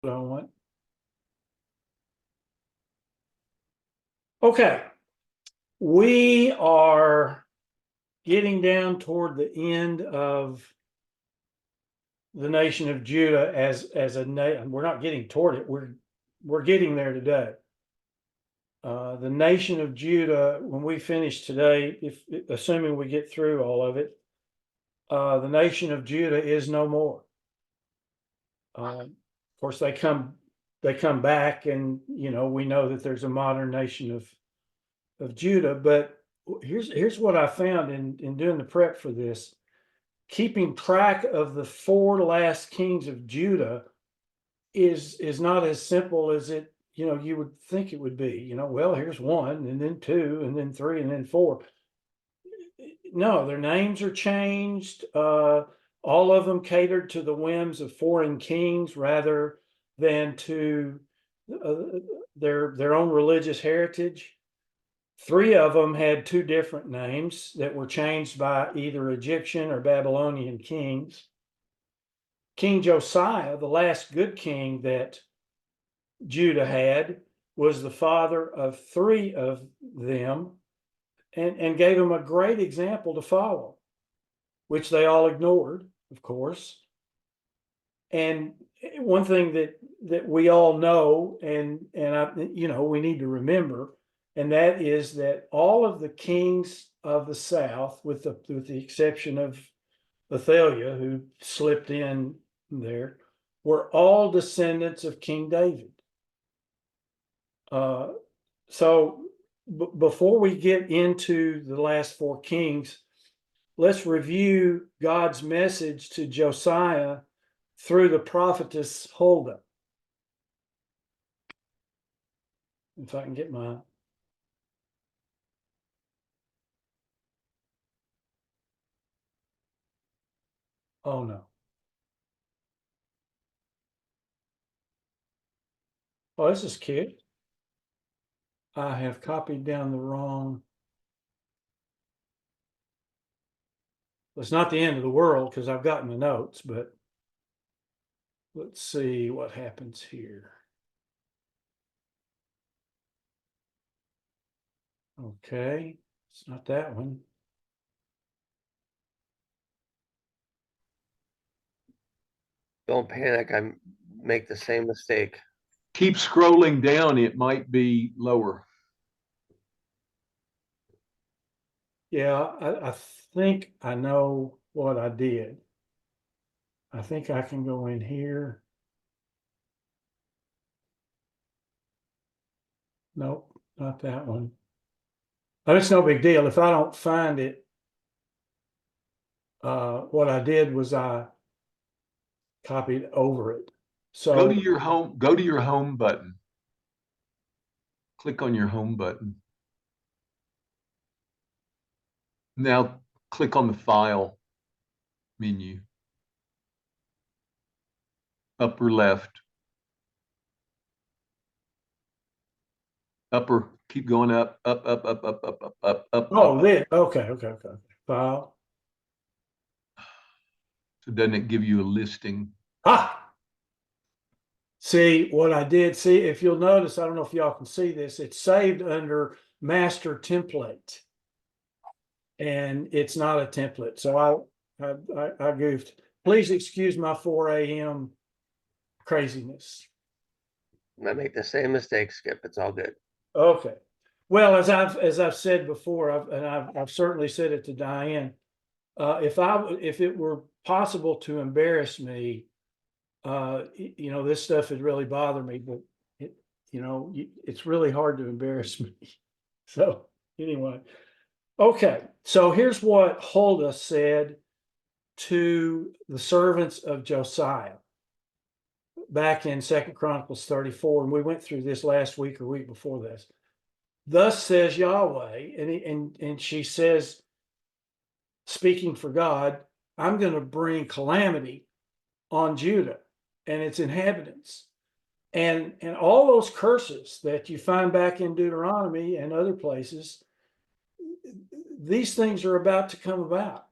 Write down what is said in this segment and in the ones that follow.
what I want. Okay. We are getting down toward the end of the nation of Judah as a nation. We're not getting toward it. We're getting there today. The nation of Judah, when we finish today, if assuming we get through all of it, the nation of Judah is no more. Of course, they come back, and we know that there's a modern nation of Judah. But here's what I found in doing the prep for this. Keeping track of the 4 last kings of Judah is not as simple as it you would think it would be. Well, here's 1, and then 2, and then 3, and then 4. No, their names are changed. All of them catered to the whims of foreign kings rather than to their own religious heritage. 3 of them had 2 different names that were changed by either Egyptian or Babylonian kings. King Josiah, the last good king that Judah had, was the father of 3 of them, and gave them a great example to follow, which they all ignored, of course. And one thing that we all know, and we need to remember, and that is that all of the kings of the South, with the exception of Athaliah, who slipped in there, were all descendants of King David. So before we get into the last 4 kings, let's review God's message to Josiah through the prophetess Huldah. If I can get my... Oh, no. Oh, this is cute. I have copied down the wrong... It's not the end of the world because I've gotten the notes, but let's see what happens here. Okay, it's not that one. Don't panic. I make the same mistake. Keep scrolling down. It might be lower. Yeah, I think I know what I did. I think I can go in here. Nope, not that one. But it's no big deal. If I don't find it, what I did was I copied over it. So go to your home button. Click on your home button. Now click on the file menu. Upper left. Upper, keep going up. oh, this, okay. File. So doesn't it give you a listing? See what I did. See, if you'll notice, I don't know if y'all can see this, it's saved under master template, and it's not a template. So I goofed. Please excuse my 4 a.m. craziness. I make the same mistake, Skip. It's all good. Okay. Well, as I've said before, I've certainly said it to Diane. If it were possible to embarrass me, this stuff would really bother me, but it's really hard to embarrass me. So anyway, okay. So here's what Huldah said to the servants of Josiah back in 2 Chronicles 34, and we went through this last week or week before this. Thus says Yahweh, and she says, speaking for God, I'm going to bring calamity on Judah and its inhabitants, and all those curses that you find back in Deuteronomy and other places. These things are about to come about.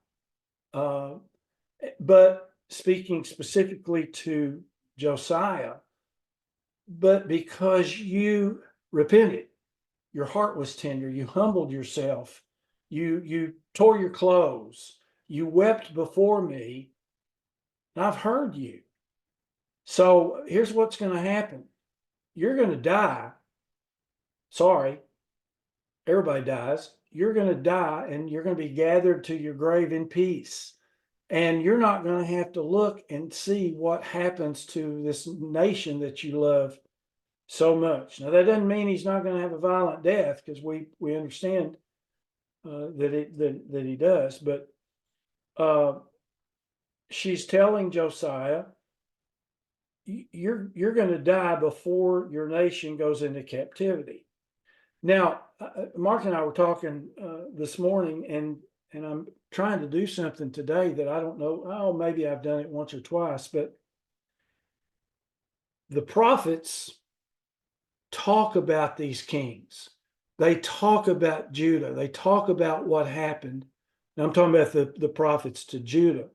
But speaking specifically to Josiah, but because you repented, your heart was tender, you humbled yourself, you tore your clothes, you wept before me, I've heard you. So here's what's going to happen. You're going to die. Sorry, everybody dies. You're going to die and you're going to be gathered to your grave in peace. And you're not going to have to look and see what happens to this nation that you love so much. Now, that doesn't mean he's not going to have a violent death, because we understand that he does. But she's telling Josiah, you're going to die before your nation goes into captivity. Now, Mark and I were talking this morning, and I'm trying to do something today that I don't know. Oh, maybe I've done it once or twice, but the prophets talk about these kings. They talk about Judah. They talk about what happened. Now I'm talking about the prophets to Judah.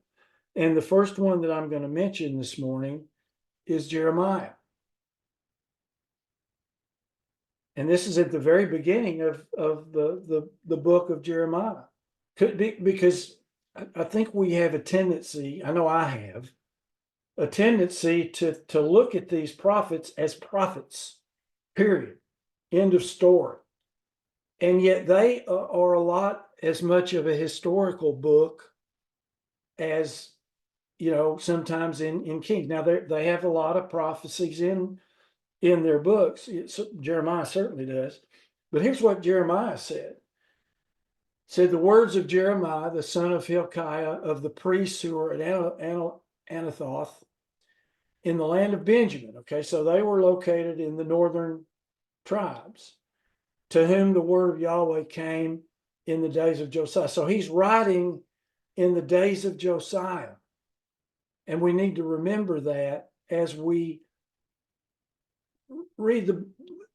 And the first one that I'm going to mention this morning is Jeremiah. And this is at the very beginning of the book of Jeremiah. Could be because I think we have a tendency, I know I have, a tendency to look at these prophets as prophets, period. End of story. And yet they are a lot as much of a historical book as, sometimes in Kings. Now they have a lot of prophecies in their books. Jeremiah certainly does. But here's what Jeremiah said. Said the words of Jeremiah, the son of Hilkiah, of the priests who were at Anathoth in the land of Benjamin. Okay, so they were located in the northern tribes, to whom the word of Yahweh came in the days of Josiah. So he's writing in the days of Josiah. And we need to remember that as we read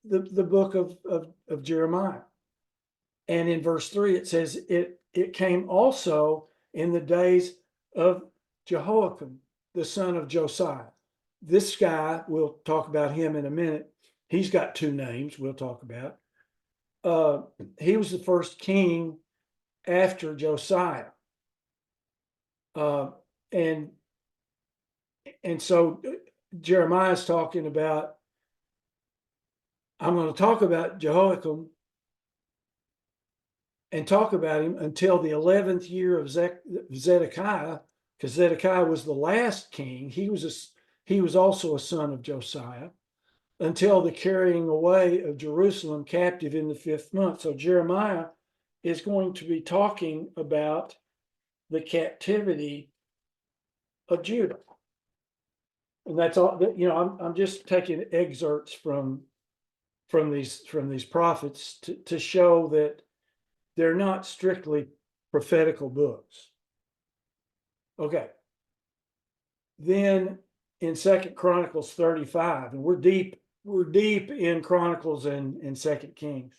the book of Jeremiah. And in verse 3, it says, it came also in the days of Jehoiakim, the son of Josiah. This guy, we'll talk about him in a minute. He's got two names we'll talk about. He was the first king after Josiah. And so Jeremiah's talking about, I'm going to talk about Jehoiakim and talk about him until the 11th year of Zedekiah, because Zedekiah was the last king. He was also a son of Josiah, until the carrying away of Jerusalem captive in the 5th month. So Jeremiah is going to be talking about the captivity of Judah. And that's all, I'm just taking excerpts from these prophets to show that they're not strictly prophetical books. Okay. Then in 2 Chronicles 35, and we're deep in Chronicles and 2 Kings.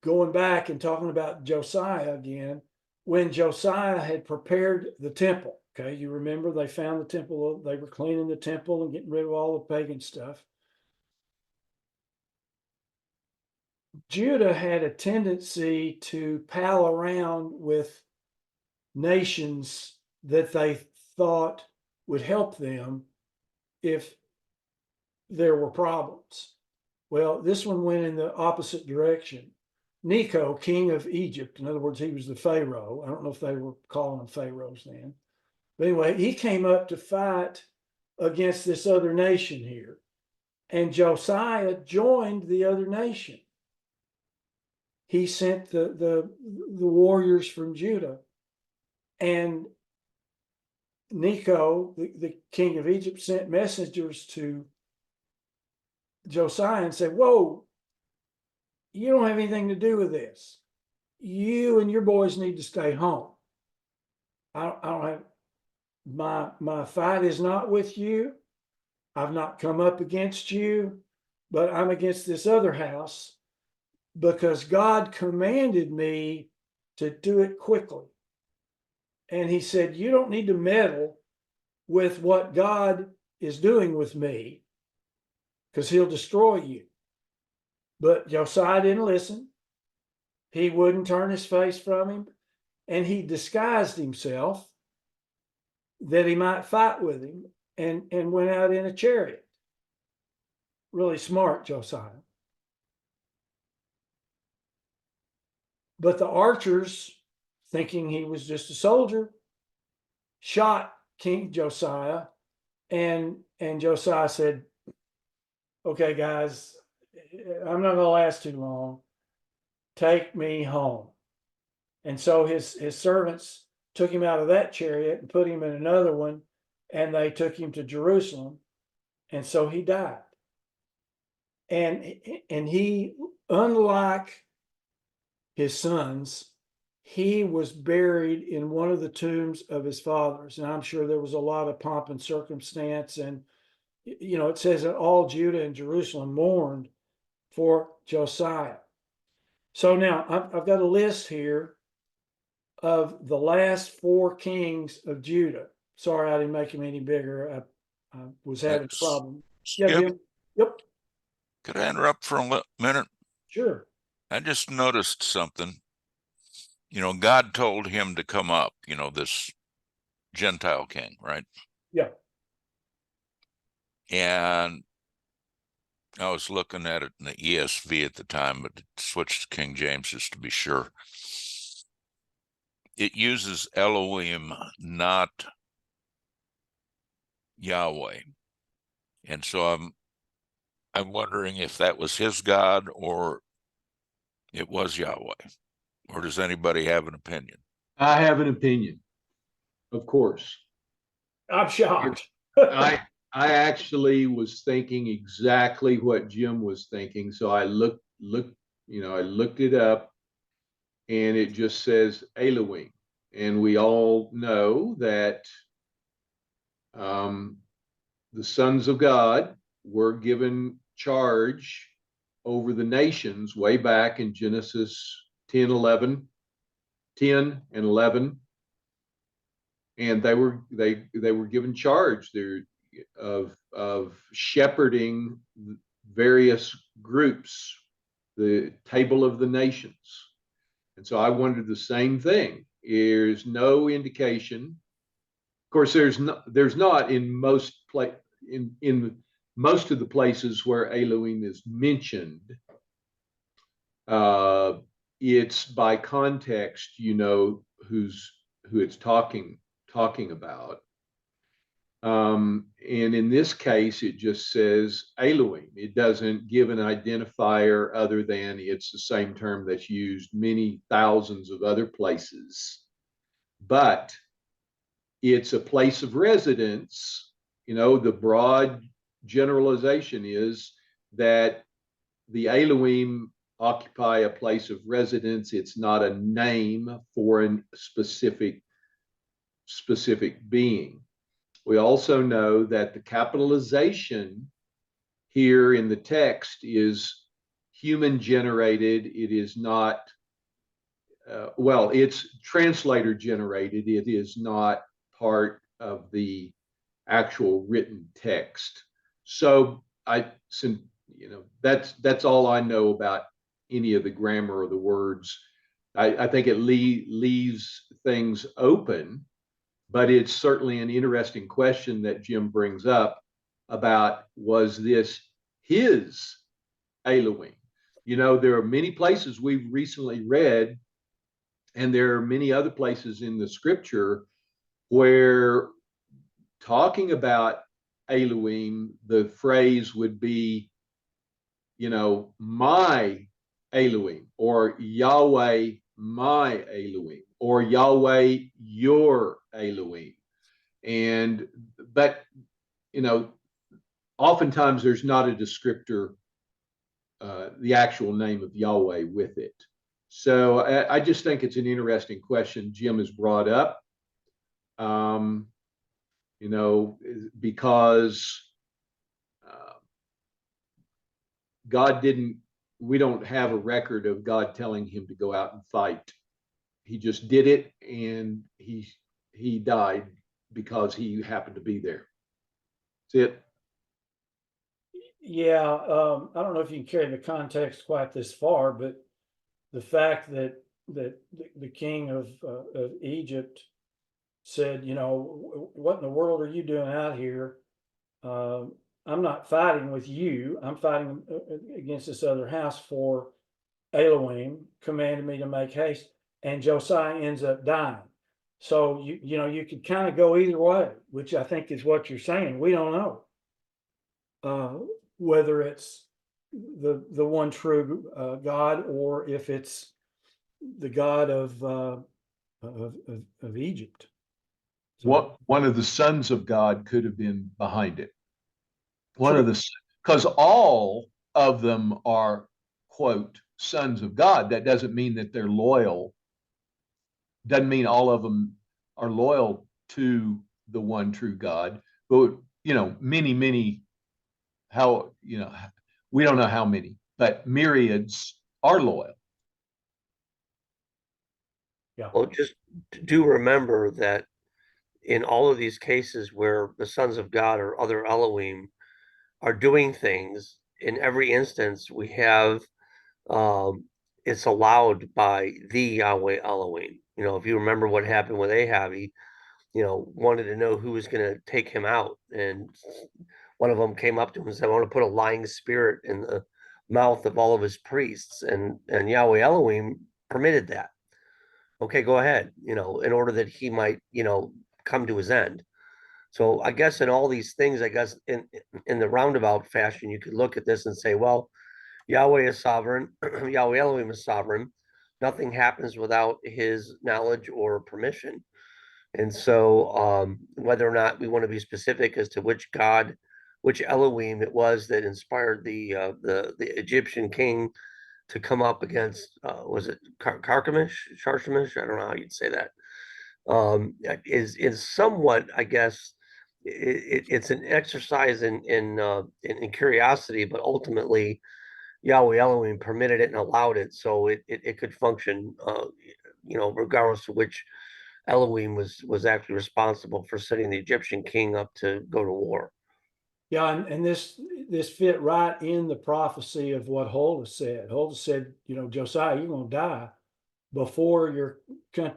Going back and talking about Josiah again, when Josiah had prepared the temple, okay, you remember they found the temple, they were cleaning the temple and getting rid of all the pagan stuff. Judah had a tendency to pal around with nations that they thought would help them if there were problems. Well, this one went in the opposite direction. Necho, king of Egypt, in other words, he was the Pharaoh. I don't know if they were calling them pharaohs then. But anyway, he came up to fight against this other nation here. And Josiah joined the other nation. He sent the warriors from Judah. And Necho, the king of Egypt, sent messengers to Josiah and said, whoa, you don't have anything to do with this. You and your boys need to stay home. I don't have, my fight is not with you. I've not come up against you, but I'm against this other house because God commanded me to do it quickly. And he said, you don't need to meddle with what God is doing with me. because he'll destroy you. But Josiah didn't listen. He wouldn't turn his face from him, and he disguised himself that he might fight with him, and went out in a chariot. Really smart, Josiah. But the archers, thinking he was just a soldier, shot King Josiah, and Josiah said, "Okay, guys, I'm not going to last too long. Take me home." And so his servants took him out of that chariot and put him in another one, and they took him to Jerusalem, and so he died. And he, unlike his sons, he was buried in one of the tombs of his fathers. And I'm sure there was a lot of pomp and circumstance. And, it says that all Judah and Jerusalem mourned for Josiah. So now I've got a list here of the last 4 kings of Judah. Sorry, I didn't make him any bigger. I was having a problem. Yeah, Skip, Jim. Yep, could I interrupt for a minute? sure. I just noticed something. God told him to come up, this Gentile king, right? Yeah. And I was looking at it in the ESV at the time, but it switched to King James just to be sure. It uses Elohim, not Yahweh. And so I'm wondering if that was his God or it was Yahweh. Or does anybody have an opinion? I have an opinion, of course. I'm shocked. I actually was thinking exactly what Jim was thinking. So I looked, I looked it up, and it just says Elohim. And we all know that the sons of God were given charge over the nations way back in Genesis 10 and 11. And they were given charge there of shepherding various groups, the table of the nations. And so I wondered the same thing. There's no indication. Of course, there's not in most in most of the places where Elohim is mentioned. It's by context, who it's talking about. And in this case, it just says Elohim. It doesn't give an identifier other than it's the same term that's used many thousands of other places. But it's a place of residence. The broad generalization is that the Elohim occupy a place of residence. It's not a name for a specific being. We also know that the capitalization here in the text is human generated. It is not, it's translator generated. It is not part of the actual written text. So that's all I know about any of the grammar of the words. I think it leaves things open, but it's certainly an interesting question that Jim brings up about, was this his Elohim? There are many places we've recently read, and there are many other places in the scripture where talking about Elohim, the phrase would be, my Elohim, or Yahweh, my Elohim, or Yahweh, your Elohim. But oftentimes there's not a descriptor, the actual name of Yahweh with it. So I just think it's an interesting question Jim has brought up. Because we don't have a record of God telling him to go out and fight. He just did it, and he died because he happened to be there. That's it. Yeah, I don't know if you can carry the context quite this far, but the fact that the king of Egypt said, you know, what in the world are you doing out here? I'm not fighting with you. I'm fighting against this other house, for Elohim commanded me to make haste, and Josiah ends up dying. So you know you could kind of go either way, which I think is what you're saying. We don't know whether it's the one true God, or if it's the God of Egypt. So, What one of the sons of God could have been behind it. One true. of the, because all of them are, quote, sons of God. That doesn't mean that they're loyal. Doesn't mean all of them are loyal to the one true God. But, you know, many, how, you know, we don't know how many, but myriads are loyal. Yeah. Well, just do remember that in all of these cases where the sons of God or other Elohim are doing things, in every instance we have it's allowed by the Yahweh Elohim. You know, if you remember what happened with Ahab, he, you know, wanted to know who was going to take him out, and one of them came up to him and said, "I want to put a lying spirit in the mouth of all of his priests," and Yahweh Elohim permitted that. Okay, go ahead. You know, in order that he might, you know, come to his end. So I guess in all these things, I guess in the roundabout fashion, you could look at this and say, well, Yahweh is sovereign. Yahweh Elohim is sovereign. Nothing happens without his knowledge or permission. And so, whether or not we want to be specific as to which God, which Elohim it was that inspired the Egyptian king to come up against, was it Carchemish, Sharshemish? I don't know how you'd say that. Is somewhat, I guess, it's an exercise in curiosity, but ultimately Yahweh Elohim permitted it and allowed it, so it could function, you know, regardless of which Elohim was actually responsible for setting the Egyptian king up to go to war. Yeah, and this fit right in the prophecy of what Huldah said. Huldah said, you know, Josiah, you're going to die before your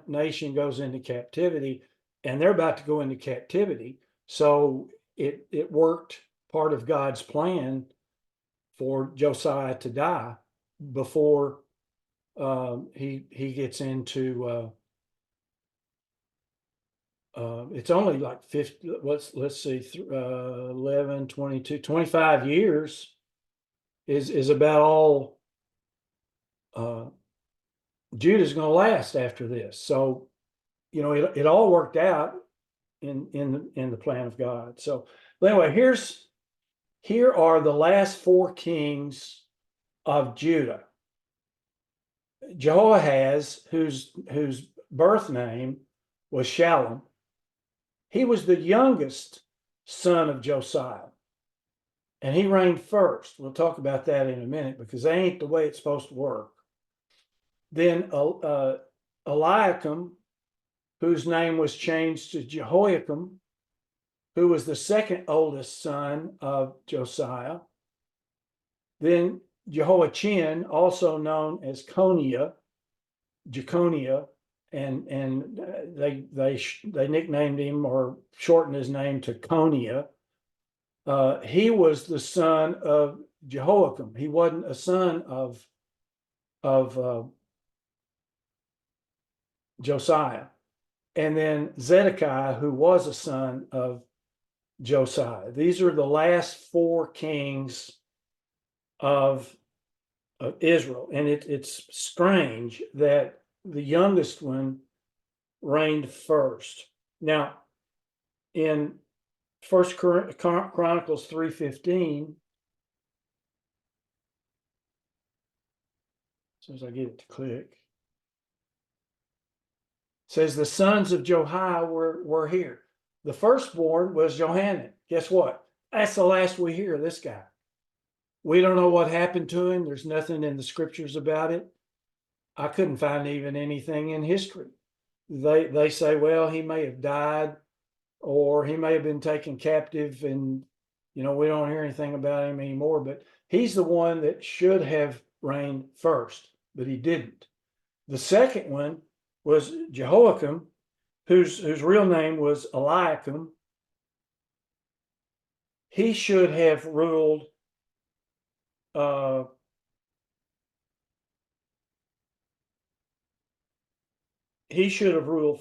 nation goes into captivity, and they're about to go into captivity. So it worked, part of God's plan for Josiah to die before he gets into it's only like 50, let's see, 11, 22, 25 years is about all Judah's going to last after this. So, you know, it all worked out in the plan of God. So anyway, here are the last four kings of Judah. Jehoahaz, whose birth name was Shallum, he was the youngest son of Josiah, and he reigned first. We'll talk about that in a minute, because that ain't the way it's supposed to work. Then Eliakim, whose name was changed to Jehoiakim, who was the second oldest son of Josiah. Then Jehoiachin, also known as Jeconiah, and they nicknamed him or shortened his name to Coniah. He was the son of Jehoiakim. He wasn't a son of Josiah. And then Zedekiah, who was a son of Josiah. These are the last four kings of Israel. And it's strange that the youngest one reigned first. Now, in First Chronicles 3:15, as soon as I get it to click, says the sons of Johiah were here. The firstborn was Johanan. Guess what? That's the last we hear of this guy. We don't know what happened to him. There's nothing in the scriptures about it. I couldn't find even anything in history. They say, well, he may have died, or he may have been taken captive and You know, we don't hear anything about him anymore, but he's the one that should have reigned first, but he didn't. The second one was Jehoiakim, whose real name was Eliakim. He should have ruled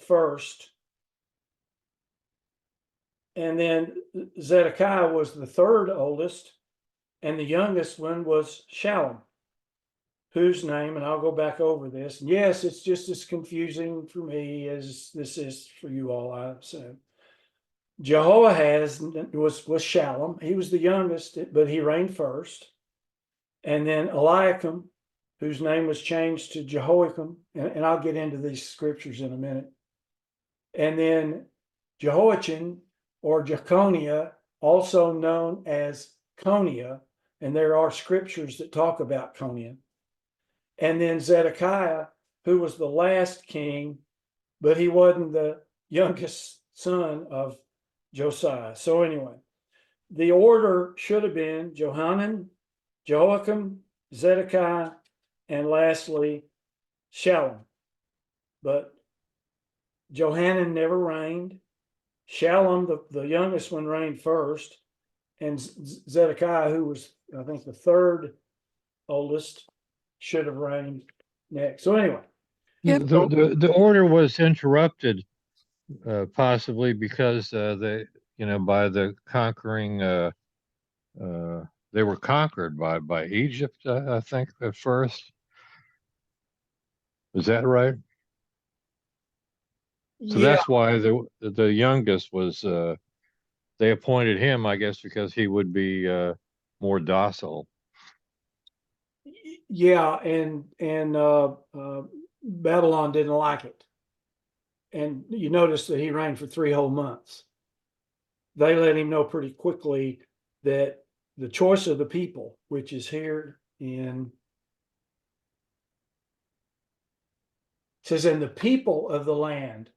first. And then Zedekiah was the third oldest, and the youngest one was Shallum, whose name, and I'll go back over this. And yes, it's just as confusing for me as this is for you all, I assume. Jehoahaz was Shallum. He was the youngest, but he reigned first. And then Eliakim, whose name was changed to Jehoiakim, and I'll get into these scriptures in a minute. And then Jehoiachin, or Jeconiah, also known as Coniah, and there are scriptures that talk about Coniah. And then Zedekiah, who was the last king, but he wasn't the youngest son of Josiah. So anyway, the order should have been Johanan, Jehoiakim, Zedekiah, and lastly, Shallum. But Johanan never reigned. Shallum, the youngest one, reigned first. And Zedekiah, who was, I think, the third oldest, should have reigned next. So anyway. Yep. The order was interrupted, possibly because by the conquering, they were conquered by Egypt, I think, at first. Is that right? So Yeah, that's why the youngest was, they appointed him, I guess, because he would be more docile. yeah, and Babylon didn't like it. And you notice that he reigned for 3 whole months. They let him know pretty quickly that the choice of the people, which is here in, it says, and the people of the land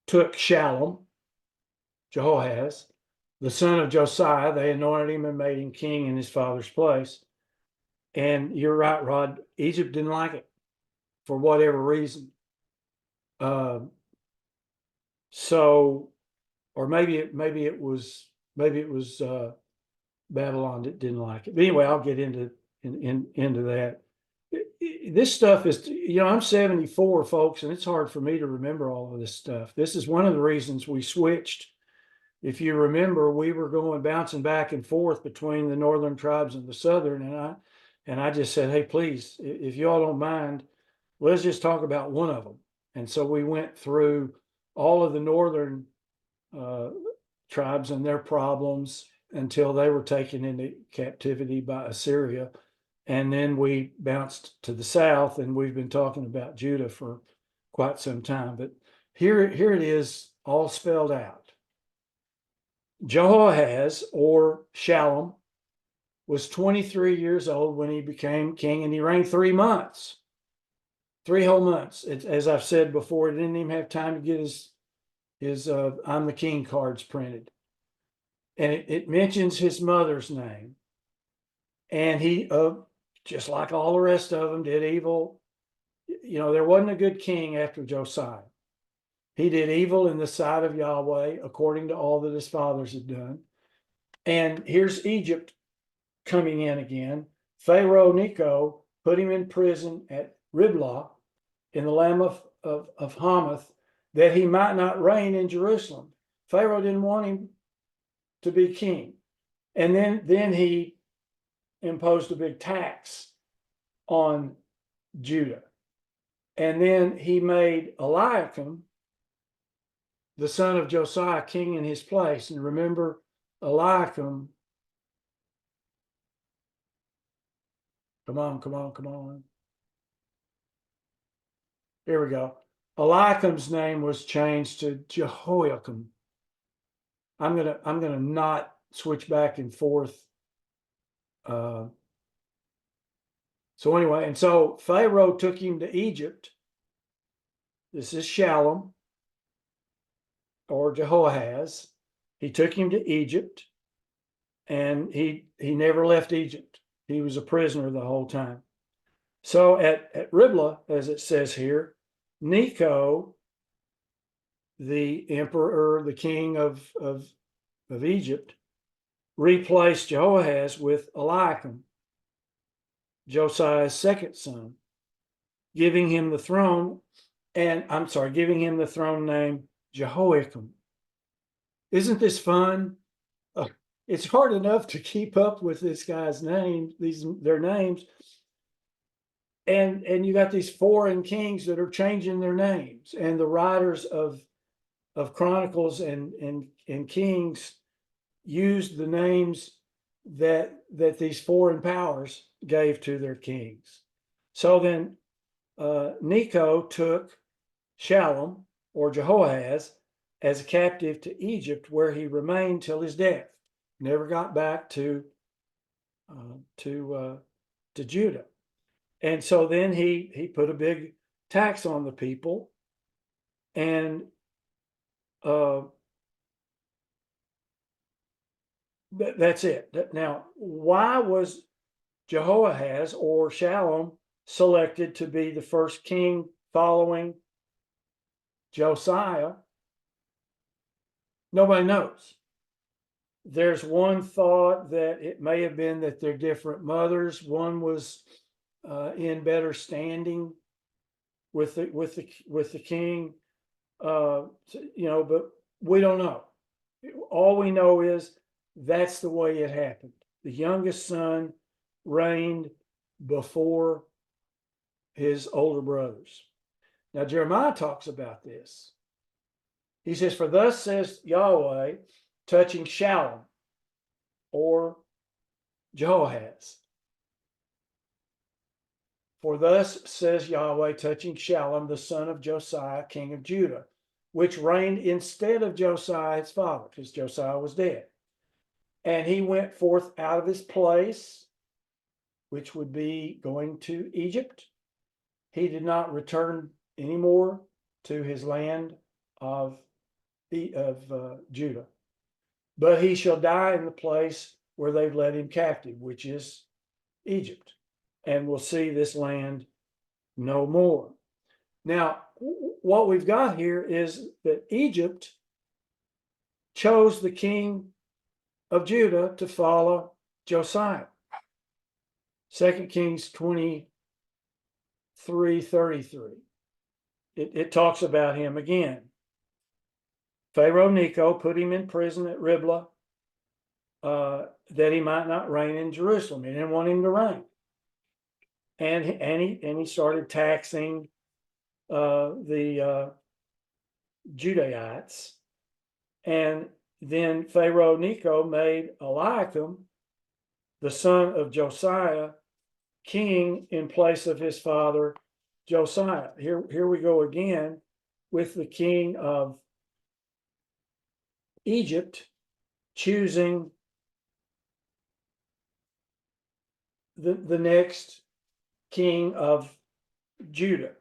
took Shallum, Jehoahaz, the son of Josiah. They anointed him and made him king in his father's place. And you're right, Rod, Egypt didn't like it for whatever reason. So, or maybe it was Babylon that didn't like it. But anyway, I'll get into that. This stuff is, I'm 74, folks, and it's hard for me to remember all of this stuff. This is one of the reasons we switched. If you remember, we were bouncing back and forth between the northern tribes and the southern, and I just said, hey, please, if you all don't mind, let's just talk about one of them. And so we went through all of the northern tribes and their problems until they were taken into captivity by Assyria. And then we bounced to the south, and we've been talking about Judah for quite some time. But here it is, all spelled out. Jehoahaz, or Shallum, was 23 years old when he became king, and he reigned 3 months. 3 whole months. As I've said before, he didn't even have time to get his I'm the king cards printed. And it mentions his mother's name. And he, just like all the rest of them, did evil. There wasn't a good king after Josiah. He did evil in the sight of Yahweh, according to all that his fathers had done. And here's Egypt coming in again. Pharaoh Necho put him in prison at Riblah in the land of Hamath, that he might not reign in Jerusalem. Pharaoh didn't want him to be king. And then he imposed a big tax on Judah. And then he made Eliakim, the son of Josiah, king in his place. And remember, Eliakim, come on. Here we go. Eliakim's name was changed to Jehoiakim. I'm gonna not switch back and forth. So anyway, and so Pharaoh took him to Egypt. This is Shallum, or Jehoahaz. He took him to Egypt, and he never left Egypt. He was a prisoner the whole time. So at Riblah, as it says here, Necho, the emperor, the king of Egypt, replaced Jehoahaz with Eliakim, Josiah's second son, giving him the throne name Jehoiakim. Isn't this fun? It's hard enough to keep up with this guy's name, their names. And you got these foreign kings that are changing their names, and the writers of Chronicles and Kings used the names that these foreign powers gave to their kings. So then Necho took Shallum, or Jehoahaz, as a captive to Egypt, where he remained till his death. Never got back to Judah. And so then he put a big tax on the people, and that's it. Now, why was Jehoahaz or Shallum selected to be the first king following Josiah? Nobody knows. There's one thought that it may have been that they're different mothers. One was in better standing with the king, but we don't know. All we know is that's the way it happened. The youngest son reigned before his older brothers. Now Jeremiah talks about this. He says, "For thus says Yahweh touching Shallum, or Jehoahaz. For thus says Yahweh touching Shallum, the son of Josiah, king of Judah, which reigned instead of Josiah his father," because Josiah was dead. "And he went forth out of his place," which would be going to Egypt. "He did not return anymore to his land of Judah. But he shall die in the place where they've led him captive, which is Egypt, and will see this land no more." Now, what we've got here is that Egypt chose the king of Judah to follow Josiah. 2 Kings 23:33. It talks about him again. Pharaoh Necho put him in prison at Riblah that he might not reign in Jerusalem. He didn't want him to reign. And he started taxing the Judahites. And then Pharaoh Necho made Eliakim, the son of Josiah, king in place of his father Josiah. Here we go again with the king of Egypt choosing the next king of Judah.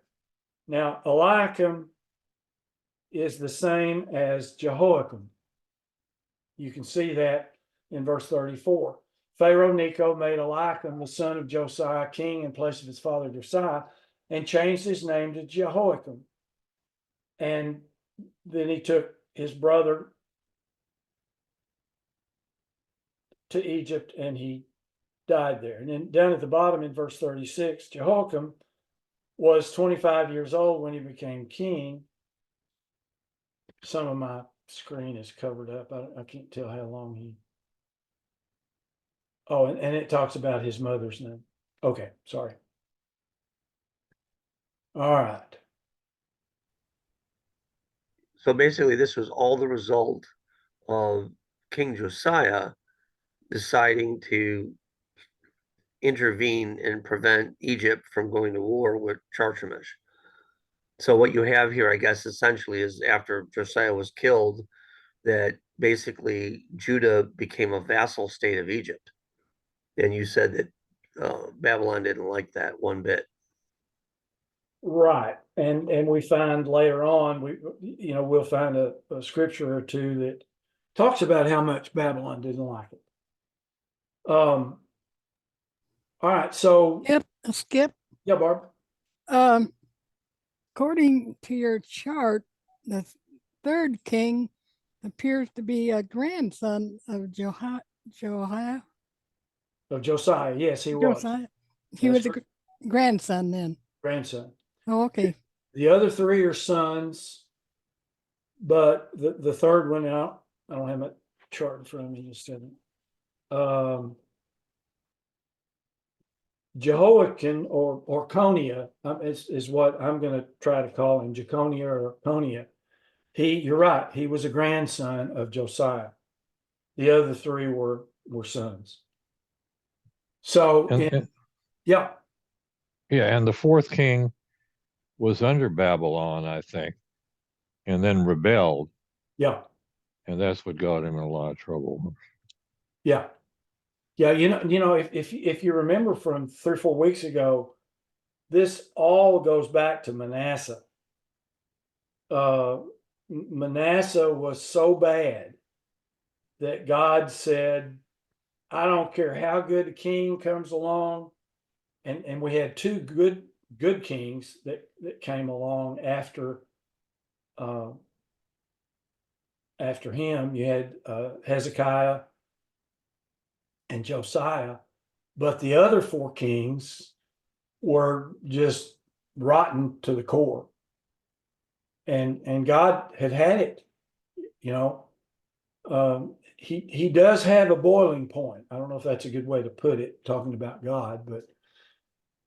Now, Eliakim is the same as Jehoiakim. You can see that in verse 34. Pharaoh Necho made Eliakim, the son of Josiah, king in place of his father Josiah, and changed his name to Jehoiakim. And then he took his brother to Egypt, and he died there. And then down at the bottom in verse 36, Jehoiakim was 25 years old when he became king. Some of my screen is covered up. I can't tell how long he. Oh, and it talks about his mother's name. Okay, sorry. All right. So basically, this was all the result of King Josiah deciding to intervene and prevent Egypt from going to war with Carchemish. So what you have here, I guess, essentially is after Josiah was killed, that basically Judah became a vassal state of Egypt. And you said that Babylon didn't like that one bit. Right. And we find later on, we'll find a scripture or two that talks about how much Babylon didn't like it. All right, so Skip, Skip. yeah, Barb. According to your chart, the third king appears to be a grandson of Josiah. Of Josiah, yes, he was Josiah. He That's was a grandson then. grandson. Oh, okay. The other three are sons, but the third one out. I don't have my chart in front of me. Just a second. Jehoiakim or Conia is what I'm going to try to call him, Jeconia or Conia. You're right. He was a grandson of Josiah. The other three were sons. So, yeah, and the fourth king was under Babylon, I think, and then rebelled, yeah, and that's what got him in a lot of trouble. yeah. Yeah, if you remember from 3 or 4 weeks ago, this all goes back to Manasseh. Manasseh was so bad that God said, I don't care how good a king comes along. And we had two good kings that came along after him. You had Hezekiah and Josiah, but the other 4 kings were just rotten to the core. And God had it, he does have a boiling point. I don't know if that's a good way to put it, talking about God, but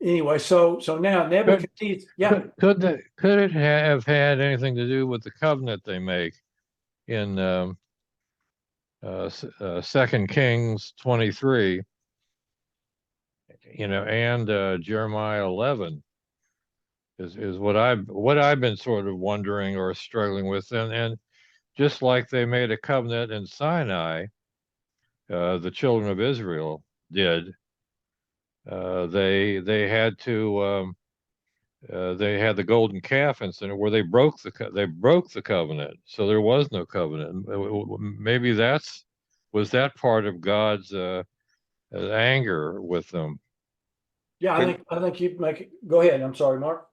anyway, so now Nebuchadnezzar, yeah. Could it have had anything to do with the covenant they make in 2 Kings 23, and Jeremiah 11 is what I've been sort of wondering or struggling with, and just like they made a covenant in Sinai, the children of Israel did. They had to. They had the golden calf incident where they broke the covenant, so there was no covenant. Maybe was that part of God's anger with them. Yeah, I think you'd make it. Go ahead. I'm sorry, Mark.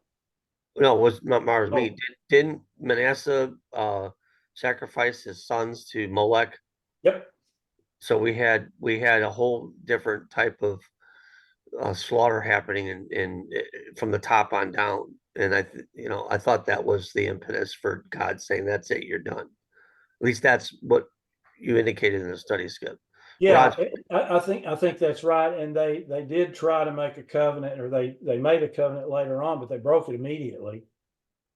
No, it was not Mars. Me. Oh. Didn't Manasseh sacrifice his sons to Molech? Yep. So we had a whole different type of slaughter happening in from the top on down, and I thought that was the impetus for God saying, "That's it, you're done." At least that's what you indicated in the study, Skip. Yeah, I think that's right. And they did try to make a covenant, or they made a covenant later on, but they broke it immediately.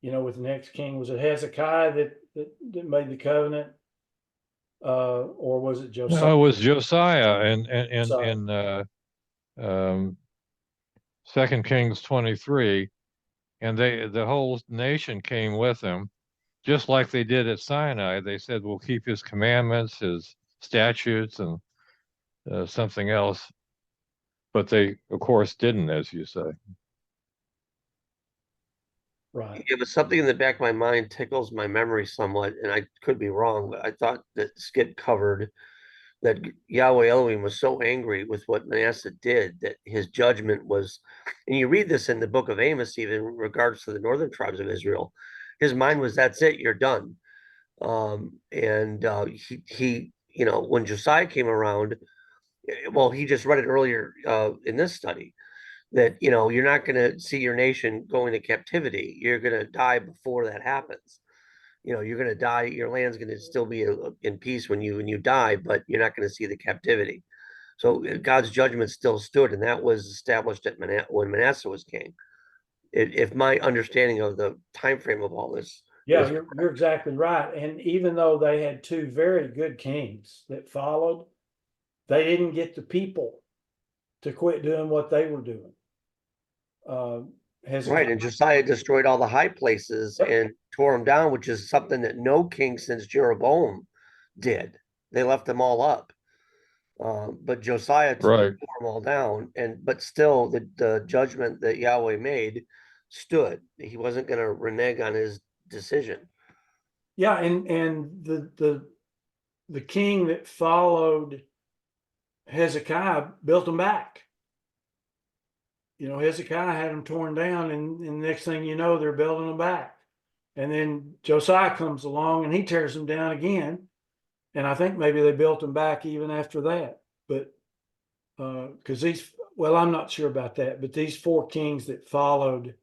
With the next king, was it Hezekiah that made the covenant, or was it Josiah? No, it was Josiah, and in 2 Kings 23, and the whole nation came with him, just like they did at Sinai. They said, we'll keep his commandments, his statutes, and something else. But they, of course, didn't, as you say. Right. It was something in the back of my mind tickles my memory somewhat, and I could be wrong, but I thought that Skip covered that Yahweh Elohim was so angry with what Manasseh did that his judgment was, and you read this in the book of Amos, even in regards to the northern tribes of Israel, his mind was, that's it, you're done. He when Josiah came around, well, he just read it earlier in this study, that you're not going to see your nation go into captivity. You're going to die before that happens. You're going to die. Your land's going to still be in peace when you die, but you're not going to see the captivity. So God's judgment still stood, and that was established at when Manasseh was king. If my understanding of the time frame of all this, yeah, you're exactly right. And even though they had 2 very good kings that followed, they didn't get the people to quit doing what they were doing. right, and Josiah destroyed all the high places and tore them down, which is something that no king since Jeroboam did. They left them all up, but Josiah tore them all down, but still the judgment that Yahweh made stood. He wasn't going to renege on his decision. Yeah, and the king that followed Hezekiah built them back. Hezekiah had them torn down, and the next thing you know, they're building them back. And then Josiah comes along and he tears them down again. And I think maybe they built them back even after that. But because I'm not sure about that, but these 4 kings that followed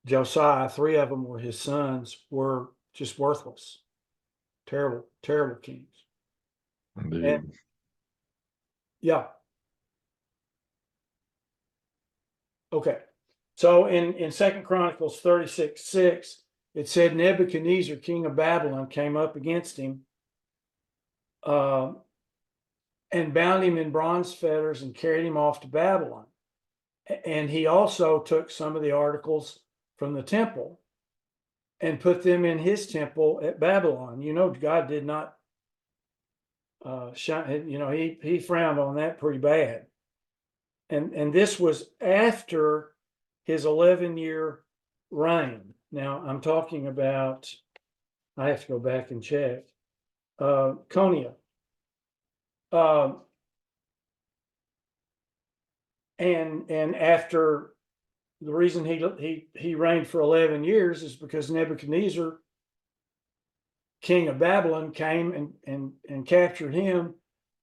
Josiah, 3 of them were his sons, were just worthless. Terrible, terrible kings. Indeed. And yeah. Okay. So in 2 Chronicles 36:6, it said Nebuchadnezzar, king of Babylon, came up against him and bound him in bronze fetters and carried him off to Babylon. And he also took some of the articles from the temple and put them in his temple at Babylon. God did not shine, he frowned on that pretty bad. And this was after his 11-year reign. Now I'm talking about, I have to go back and check, Konia. And after, the reason he reigned for 11 years is because Nebuchadnezzar, king of Babylon, came and captured him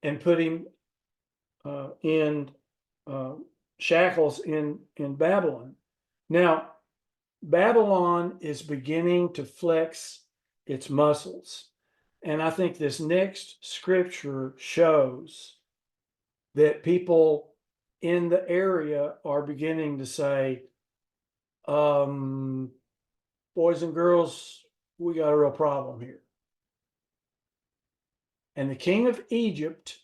and put him in shackles in Babylon. Now, Babylon is beginning to flex its muscles. And I think this next scripture shows that people in the area are beginning to say, boys and girls, we got a real problem here. And the king of Egypt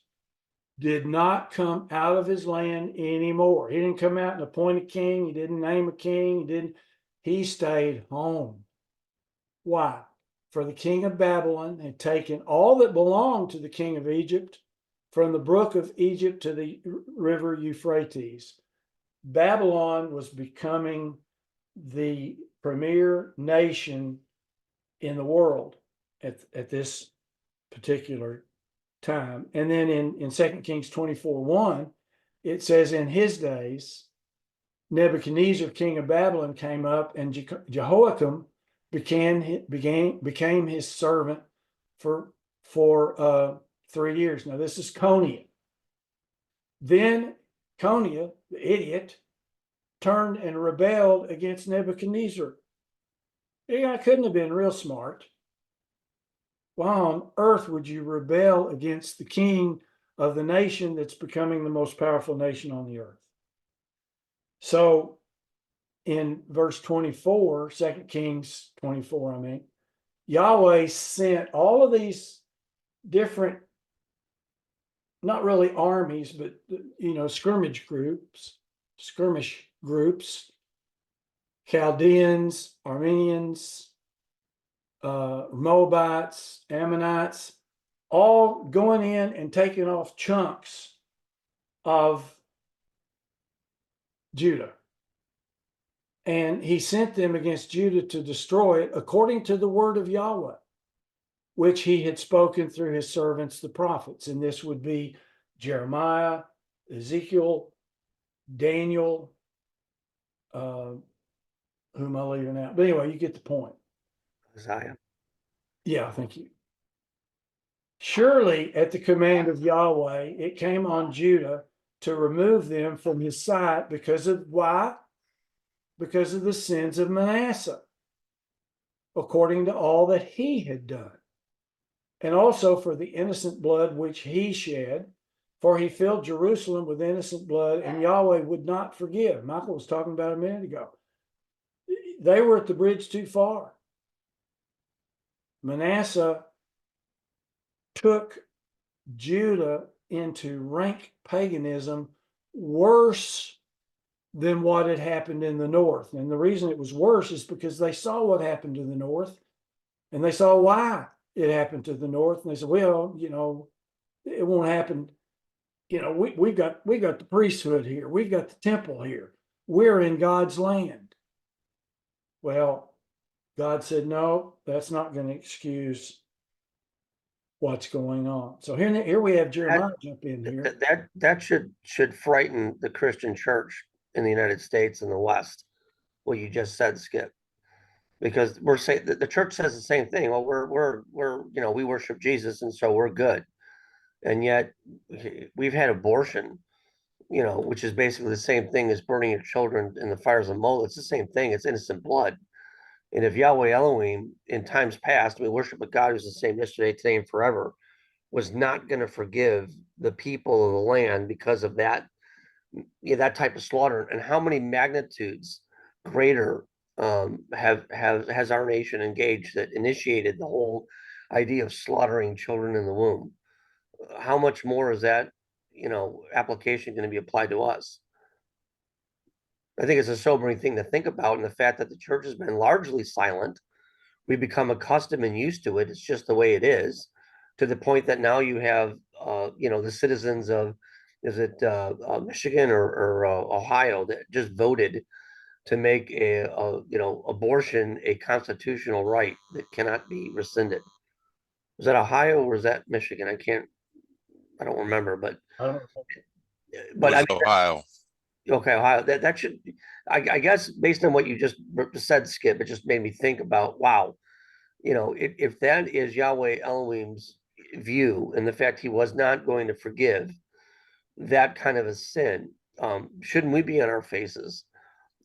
did not come out of his land anymore. He didn't come out and appoint a king. He didn't name a king. He stayed home. Why? For the king of Babylon had taken all that belonged to the king of Egypt, from the brook of Egypt to the river Euphrates. Babylon was becoming the premier nation in the world at this particular time. And then in 2 Kings 24:1, it says, in his days, Nebuchadnezzar, king of Babylon, came up, and Jehoiakim became his servant for 3 years. Now, this is Konia. Then Konia, the idiot, turned and rebelled against Nebuchadnezzar. I couldn't have been real smart. Why on earth would you rebel against the king of the nation that's becoming the most powerful nation on the earth? So in verse 24, 2 Kings 24, Yahweh sent all of these different, not really armies, but skirmish groups, Chaldeans, Armenians, Moabites, Ammonites, all going in and taking off chunks of Judah. And he sent them against Judah to destroy it according to the word of Yahweh, which he had spoken through his servants, the prophets. And this would be Jeremiah, Ezekiel, Daniel, whom I'm leaving out. But anyway, you get the point. Isaiah. Yeah, thank you. Surely at the command of Yahweh, it came on Judah to remove them from his sight because of why? Because of the sins of Manasseh, according to all that he had done. And also for the innocent blood which he shed, for he filled Jerusalem with innocent blood, and Yahweh would not forgive. Michael was talking about a minute ago. They were at the bridge too far. Manasseh took Judah into rank paganism worse than what had happened in the north. And the reason it was worse is because they saw what happened to the north, and they saw why it happened to the north. And they said, well, it won't happen. We've got the priesthood here. We've got the temple here. We're in God's land. Well, God said, no, that's not going to excuse what's going on. So here we have Jeremiah jump in here. That should frighten the Christian church in the United States and the West, what you just said, Skip. Because we're saying the church says the same thing. Well, we're we worship Jesus and so we're good. And yet we've had abortion, which is basically the same thing as burning your children in the fires of Moloch. It's the same thing. It's innocent blood. And if Yahweh Elohim in times past, we worship a God who's the same yesterday, today, and forever, was not going to forgive the people of the land because of that, that type of slaughter. And how many magnitudes greater has our nation engaged that initiated the whole idea of slaughtering children in the womb? How much more is that, application going to be applied to us? I think it's a sobering thing to think about, and the fact that the church has been largely silent. We become accustomed and used to it. It's just the way it is, to the point that now you have, the citizens of, is it Michigan or Ohio, that just voted to make abortion a constitutional right that cannot be rescinded. Was that Ohio or was that Michigan? I don't remember, but I don't know. but I Was mean, Ohio. okay, Ohio. That should, I guess, based on what you just said, Skip, it just made me think about, wow, if that is Yahweh Elohim's view, and the fact he was not going to forgive that kind of a sin, shouldn't we be on our faces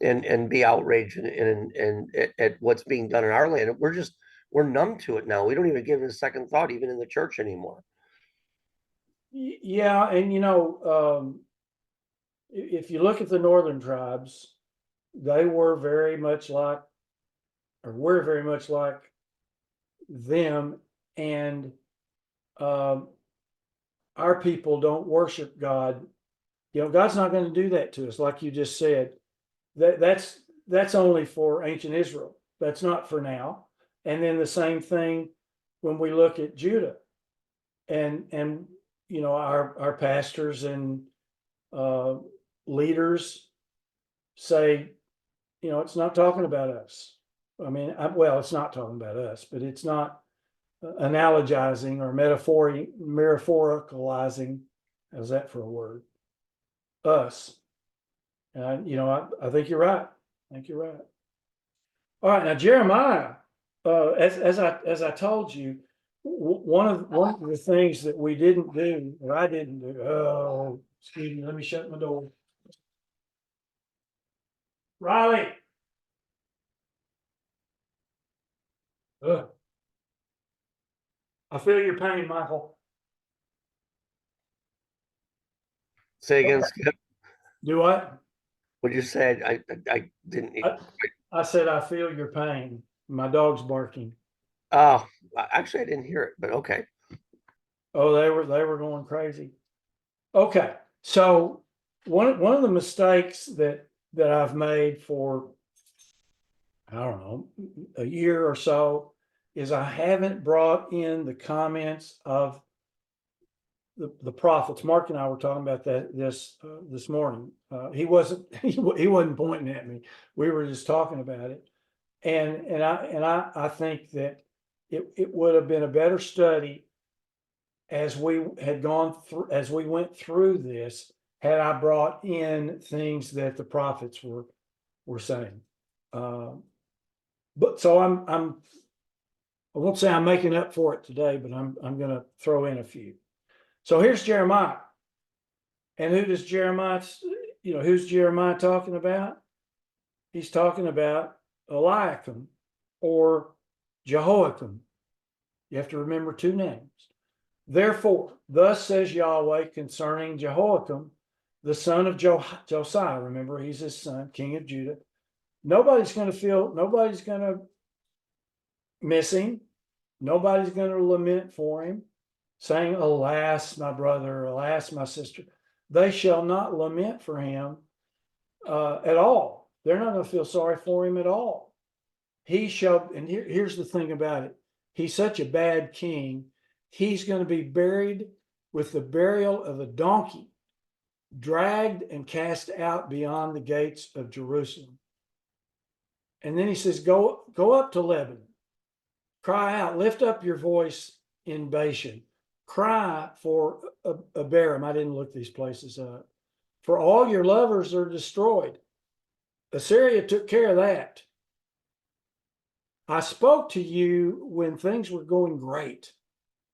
and be outraged and at what's being done in our land? We're numb to it now. We don't even give it a second thought, even in the church anymore. Yeah, and if you look at the northern tribes, they were very much like, or we're very much like them, and our people don't worship God. God's not going to do that to us, like you just said. That's only for ancient Israel. That's not for now. And then the same thing when we look at Judah, and our pastors and leaders say, it's not talking about us. I mean, it's not talking about us, but it's not analogizing or metaphoricalizing. How's that for a word? Us. And I think you're right. I think you're right. All right, now Jeremiah, as I told you, one of the things that we didn't do, or I didn't do. Oh, excuse me. Let me shut my door. Riley. Ugh. I feel your pain, Michael. Say again, Skip. Do what? What you said, I didn't. I said I feel your pain. My dog's barking. Oh, actually, I didn't hear it, but okay. Oh, they were going crazy. Okay, so one of the mistakes that I've made for, I don't know, a year or so, is I haven't brought in the comments of the prophets. Mark and I were talking about that this morning. He wasn't pointing at me. We were just talking about it, and I think that it would have been a better study as we went through this, had I brought in things that the prophets were saying. But so I won't say I'm making up for it today, but I'm going to throw in a few. So here's Jeremiah. And who's Jeremiah talking about? He's talking about Eliakim or Jehoiakim. You have to remember two names. Therefore, thus says Yahweh concerning Jehoiakim, the son of Josiah. Remember, he's his son, king of Judah. Nobody's going to miss him. Nobody's going to lament for him, saying, alas, my brother, alas, my sister. They shall not lament for him at all. They're not going to feel sorry for him at all. He shall, and here's the thing about it. He's such a bad king. He's going to be buried with the burial of a donkey, dragged and cast out beyond the gates of Jerusalem. And then he says, go up to Lebanon, cry out, lift up your voice in Bashan. Cry for Abiram. I didn't look these places up. For all your lovers are destroyed. Assyria took care of that. I spoke to you when things were going great,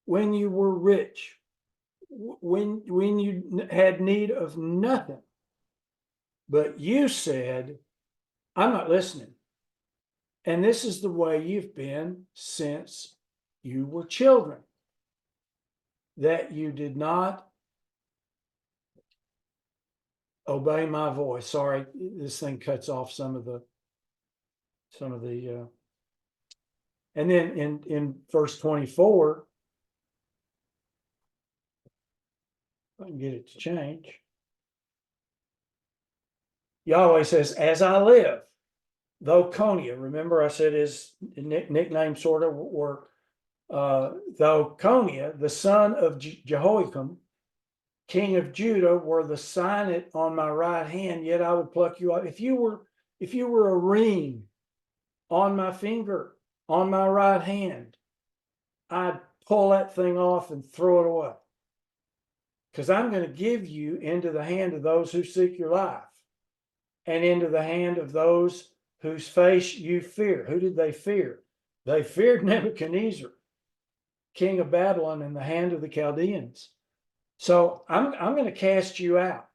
when you were rich, when you had need of nothing. But you said, I'm not listening. And this is the way you've been since you were children, that you did not obey my voice. Sorry, this thing cuts off some of the and then in verse 24, if I can get it to change. Yahweh says, as I live, though Conia, remember I said his nickname sort of were, though Conia, the son of Jehoiakim, king of Judah, were the signet on my right hand, yet I would pluck you out. If you were a ring on my finger, on my right hand, I'd pull that thing off and throw it away. Because I'm going to give you into the hand of those who seek your life, and into the hand of those whose face you fear. Who did they fear? They feared Nebuchadnezzar, king of Babylon, in the hand of the Chaldeans. So I'm going to cast you out,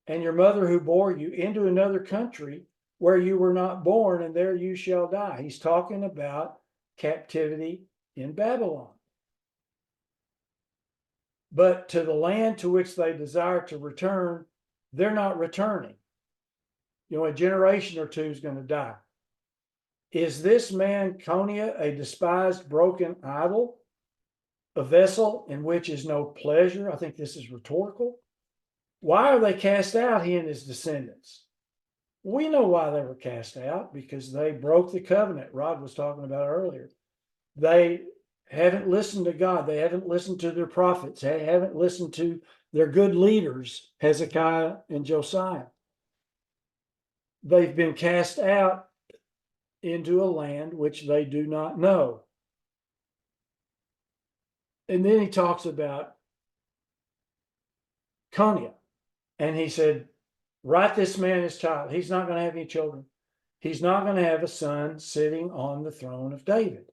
and your mother who bore you, into another country where you were not born, and there you shall die. He's talking about captivity in Babylon. But to the land to which they desire to return, they're not returning. A generation or two is going to die. Is this man Conia a despised, broken idol, a vessel in which is no pleasure? I think this is rhetorical. Why are they cast out, he and his descendants? We know why they were cast out, because they broke the covenant Rod was talking about earlier. They haven't listened to God. They haven't listened to their prophets. They haven't listened to their good leaders, Hezekiah and Josiah. They've been cast out into a land which they do not know. And then he talks about Conia. And he said, write this man his child. He's not going to have any children. He's not going to have a son sitting on the throne of David.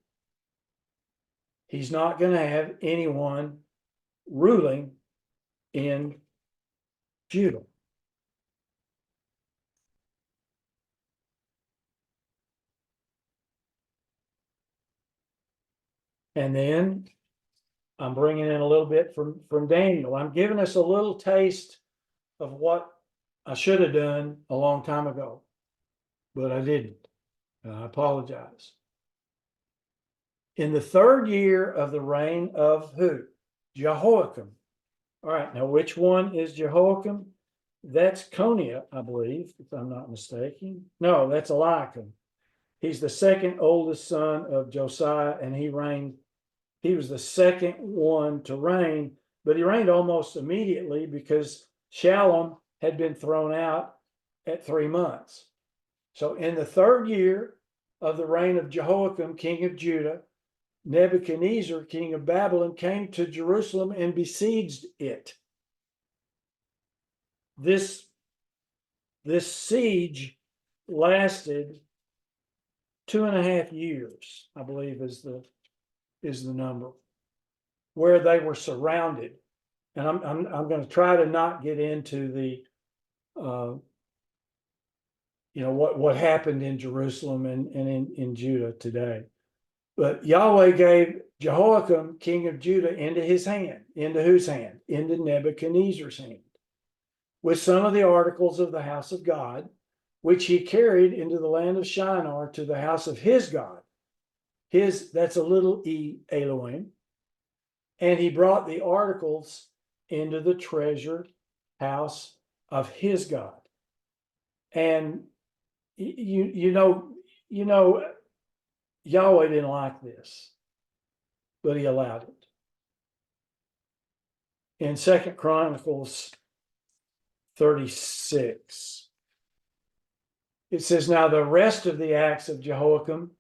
He's not going to have anyone ruling in Judah. And then I'm bringing in a little bit from Daniel. I'm giving us a little taste of what I should have done a long time ago, but I didn't. And I apologize. In the 3rd year of the reign of who? Jehoiakim. All right, now which one is Jehoiakim? That's Conia, I believe, if I'm not mistaken. No, that's Eliakim. He's the second oldest son of Josiah, and he was the second one to reign, but he reigned almost immediately because Shallum had been thrown out at 3 months. So in the 3rd year of the reign of Jehoiakim, king of Judah, Nebuchadnezzar, king of Babylon, came to Jerusalem and besieged it. This siege lasted 2.5 years, I believe is the number, where they were surrounded. And I'm going to try to not get into the what happened in Jerusalem and in Judah today. But Yahweh gave Jehoiakim, king of Judah, into his hand. Into whose hand? Into Nebuchadnezzar's hand, with some of the articles of the house of God, which he carried into the land of Shinar to the house of his God. That's a little e Elohim. And he brought the articles into the treasure house of his God. And you know, Yahweh didn't like this, but he allowed it. In 2 Chronicles 36, it says, now the rest of the acts of Jehoiakim,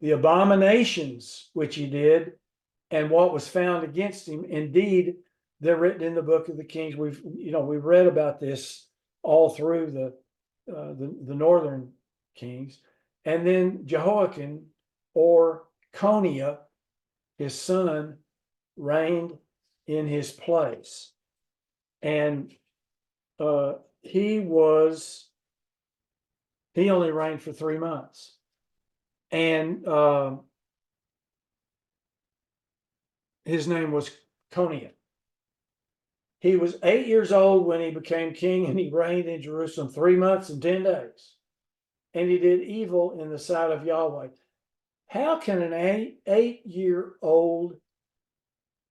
the abominations which he did, and what was found against him. Indeed, they're written in the book of the Kings. We've read about this all through the northern kings. And then Jehoiakim, or Coniah, his son, reigned in his place. And he only reigned for 3 months. And his name was Coniah. He was 8 years old when he became king, and he reigned in Jerusalem 3 months and 10 days. And he did evil in the sight of Yahweh. How can an 8-year-old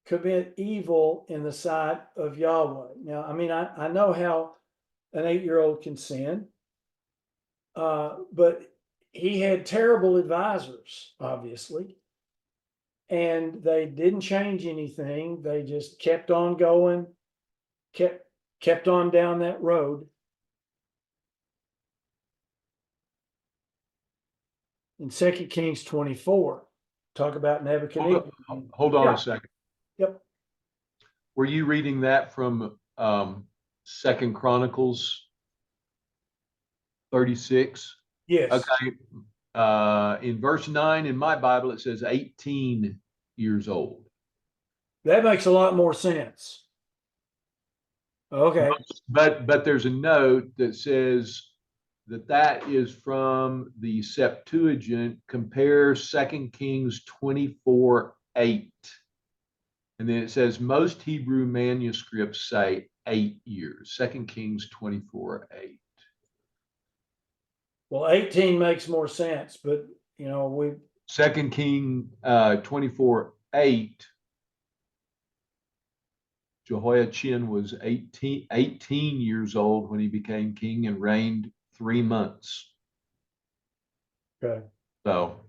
commit evil in the sight of Yahweh? Now, I mean, I know how an 8-year-old can sin, but he had terrible advisors, obviously, and they didn't change anything. They just kept on going, kept on down that road. In 2 Kings 24, talk about Nebuchadnezzar. Hold on Yeah. a second. Yep. Were you reading that from 2 Chronicles 36? Yes. Okay. In verse 9 in my Bible, it says 18 years old. That makes a lot more sense. Okay. But there's a note that says that is from the Septuagint. Compare 2 Kings 24:8. And then it says most Hebrew manuscripts say 8 years. 2 Kings 24:8. Well, 18 makes more sense, but 2 King 24:8. Jehoiachin was 18 years old when he became king and reigned 3 months. okay. So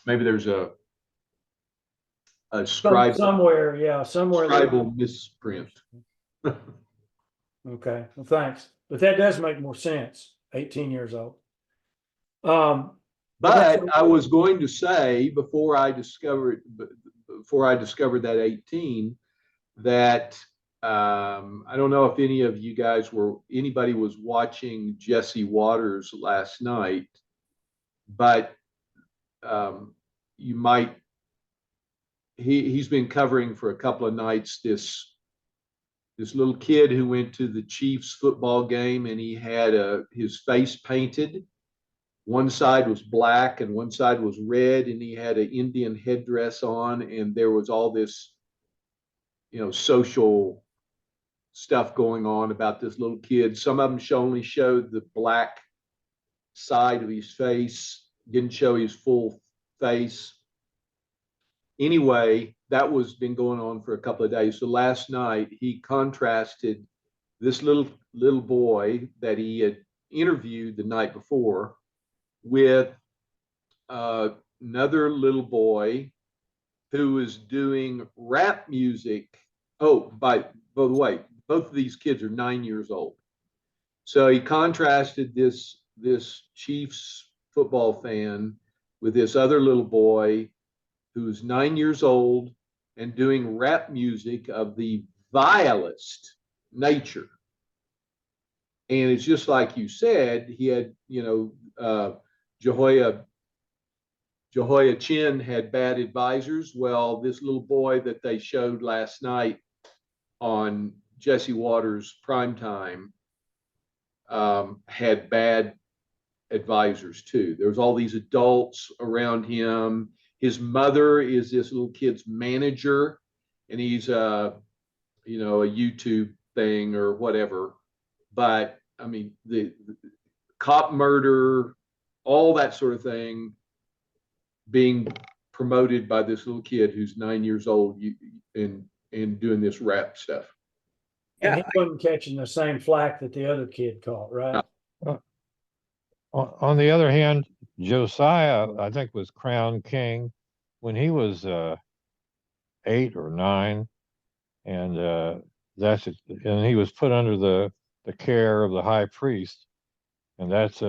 maybe there's a scribal Somewhere. misprint. Okay. Well, thanks. But that does make more sense. 18 years old. But I was going to say before I discovered that 18, that I don't know if anybody was watching Jesse Waters last night, but you might, he's been covering for a couple of nights this little kid who went to the Chiefs football game, and he had his face painted. One side was black and one side was red, and he had an Indian headdress on, and there was all this social stuff going on about this little kid. Some of them only showed the black side of his face, didn't show his full face. Anyway, that was been going on for a couple of days. So last night he contrasted this little boy that he had interviewed the night before with another little boy who was doing rap music. Oh, by the way, both of these kids are 9 years old. So he contrasted this Chiefs football fan with this other little boy who's 9 years old and doing rap music of the vilest nature. And it's just like you said, he had, Jehoiachin had bad advisors. Well, this little boy that they showed last night on Jesse Waters' primetime had bad advisors too. There was all these adults around him. His mother is this little kid's manager, and he's a YouTube thing or whatever. But I mean, the cop murder, all that sort of thing, being promoted by this little kid who's 9 years old and doing this rap stuff. And he wasn't catching the same flack that the other kid caught, right? On the other hand, Josiah, I think, was crowned king when he was 8 or 9, and and he was put under the care of the high priest, and that's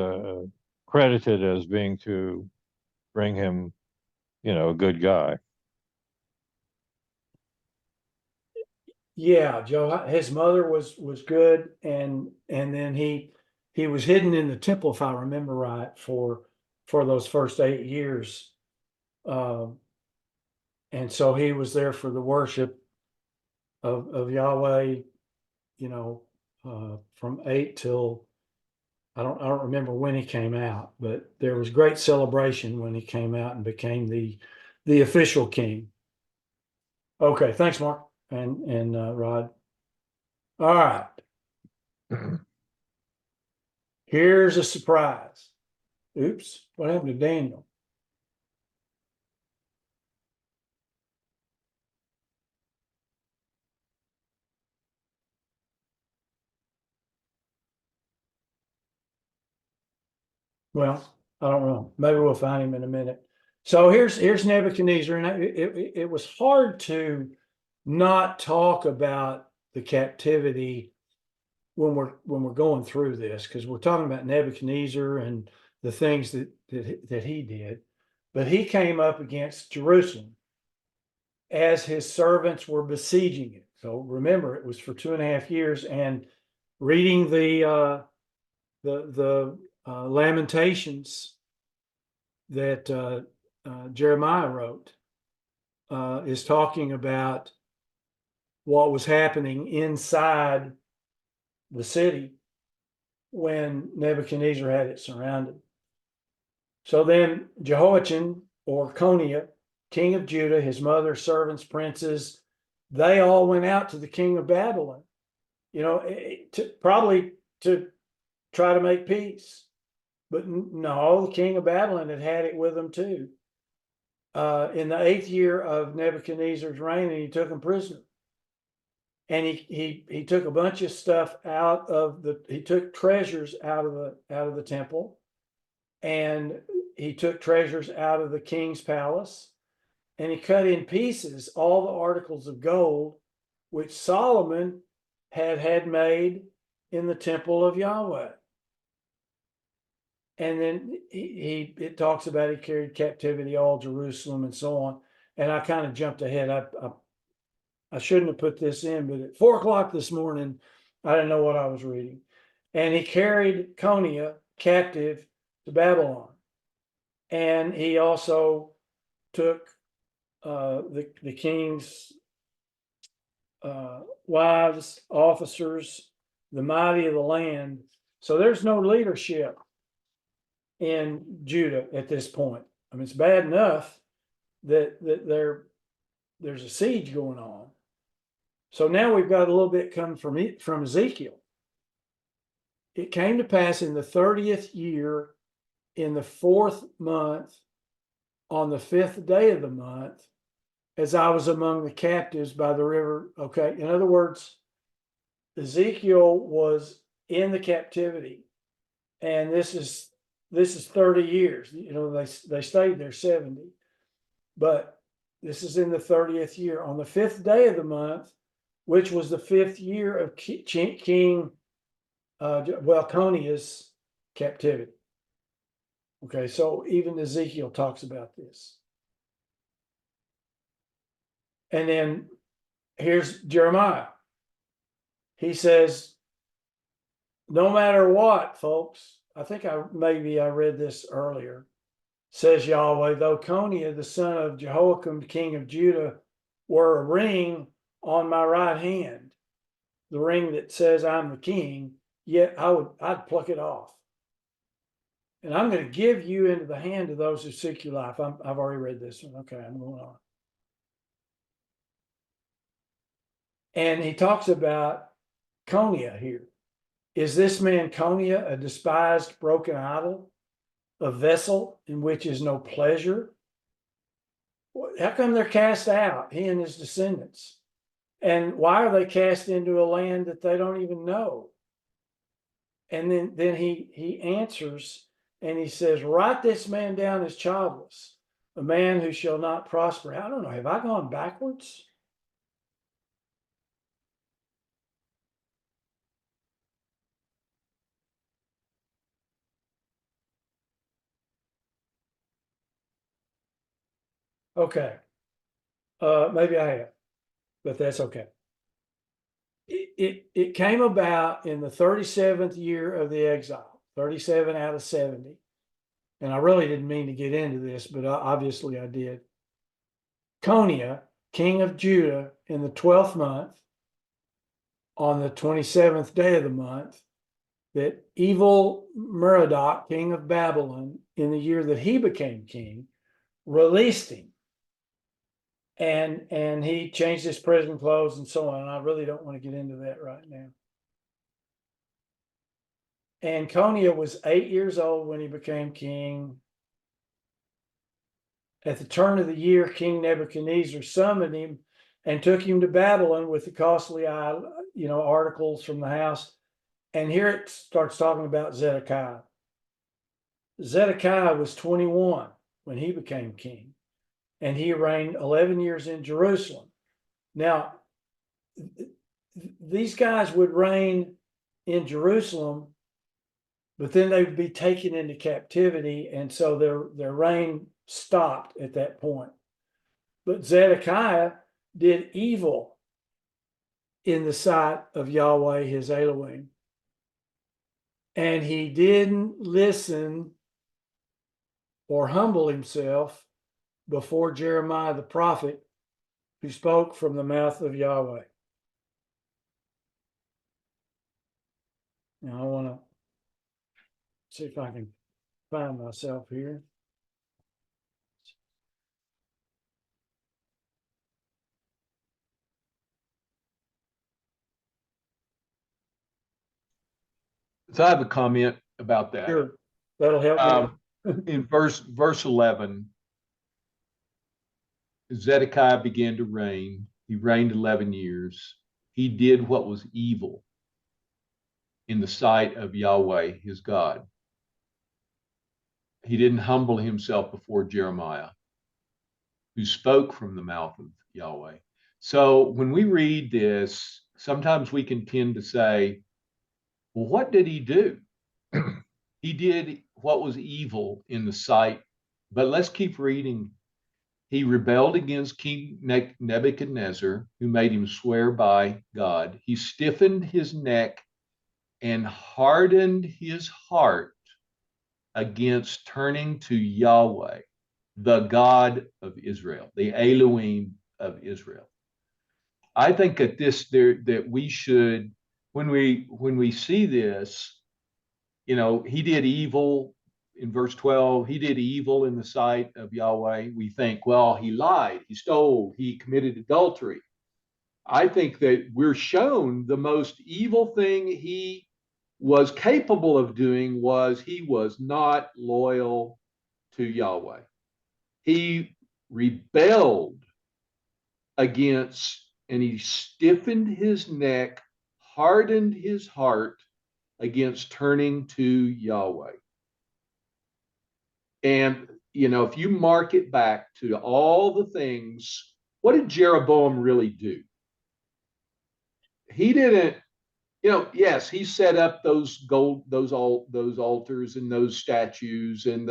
credited as being to bring him, a good guy. Yeah, Joe, his mother was good, and then he was hidden in the temple, if I remember right, for those first 8 years. Um, and so he was there for the worship of Yahweh, you know, from 8 till I don't remember when he came out, but there was great celebration when he came out and became the official king. Okay, thanks, Mark and Rod. All right, here's a surprise. Oops, what happened to Daniel? Well, I don't know. Maybe we'll find him in a minute. So here's Nebuchadnezzar, and it was hard to not talk about the captivity when we're going through this, because we're talking about Nebuchadnezzar and the things that he did. But he came up against Jerusalem as his servants were besieging it. So remember, it was for 2.5 years, and reading the Lamentations that Jeremiah wrote is talking about what was happening inside the city when Nebuchadnezzar had it surrounded. So then Jehoiachin or Coniah, king of Judah, his mother, servants, princes, they all went out to the king of Babylon, probably to try to make peace. But no, the king of Babylon had it with them too. In the 8th year of Nebuchadnezzar's reign, and he took him prisoner. And he took a bunch of stuff he took treasures out of the temple, and he took treasures out of the king's palace, and he cut in pieces all the articles of gold which Solomon had made in the temple of Yahweh. And then it talks about he carried captivity all Jerusalem and so on. And I kind of jumped ahead. I shouldn't have put this in, but at 4 o'clock this morning, I didn't know what I was reading. And he carried Coniah captive to Babylon. And he also took the king's wives, officers, the mighty of the land. So there's no leadership in Judah at this point. I mean, it's bad enough that there's a siege going on. So now we've got a little bit coming from Ezekiel. It came to pass in the 30th year, in the 4th month, on the 5th day of the month, as I was among the captives by the river. Okay, in other words, Ezekiel was in the captivity, and this is 30 years. They stayed there 70, but this is in the 30th year, on the 5th day of the month, which was the 5th year of King Coniah's captivity. Okay, so even Ezekiel talks about this. And then here's Jeremiah. He says, no matter what, folks, I think I read this earlier, says Yahweh, though Coniah, the son of Jehoiakim, king of Judah, were a ring on my right hand, the ring that says I'm the king, yet I'd pluck it off. And I'm going to give you into the hand of those who seek your life. I've already read this one. Okay, I'm going on. And he talks about Coniah here. Is this man Coniah a despised broken idol, a vessel in which is no pleasure? How come they're cast out, he and his descendants? And why are they cast into a land that they don't even know? And then he answers, and he says, write this man down as childless, a man who shall not prosper. I don't know, have I gone backwards? Okay. Maybe I have, but that's okay. it came about in the 37th year of the exile, 37 out of 70. And I really didn't mean to get into this, but obviously I did. Coniah, king of Judah, in the 12th month, on the 27th day of the month, that evil Merodach, king of Babylon, in the year that he became king, released him. And he changed his prison clothes and so on. And I really don't want to get into that right now. And Coniah was 8 years old when he became king. At the turn of the year, King Nebuchadnezzar summoned him and took him to Babylon with the costly, articles from the house. And here it starts talking about Zedekiah. Zedekiah was 21 when he became king, and he reigned 11 years in Jerusalem. Now, these guys would reign in Jerusalem, but then they would be taken into captivity, and so their reign stopped at that point. But Zedekiah did evil in the sight of Yahweh, his Elohim. And he didn't listen or humble himself before Jeremiah the prophet, who spoke from the mouth of Yahweh. Now I want to see if I can find myself here. So I have a comment about that. Sure, that'll help me. In verse 11, Zedekiah began to reign. He reigned 11 years. He did what was evil in the sight of Yahweh, his God. He didn't humble himself before Jeremiah, who spoke from the mouth of Yahweh. So when we read this, sometimes we can tend to say, well, what did he do? He did what was evil in the sight. But let's keep reading. He rebelled against King Nebuchadnezzar, who made him swear by God. He stiffened his neck and hardened his heart against turning to Yahweh, the God of Israel, the Elohim of Israel. I think that we should, when we see this, he did evil in verse 12. He did evil in the sight of Yahweh. We think, well, he lied, he stole, he committed adultery. I think that we're shown the most evil thing he was capable of doing was he was not loyal to Yahweh. He rebelled against, and he stiffened his neck, hardened his heart against turning to Yahweh. And, if you mark it back to all the things, what did Jeroboam really do? He didn't, yes, he set up those altars and those statues and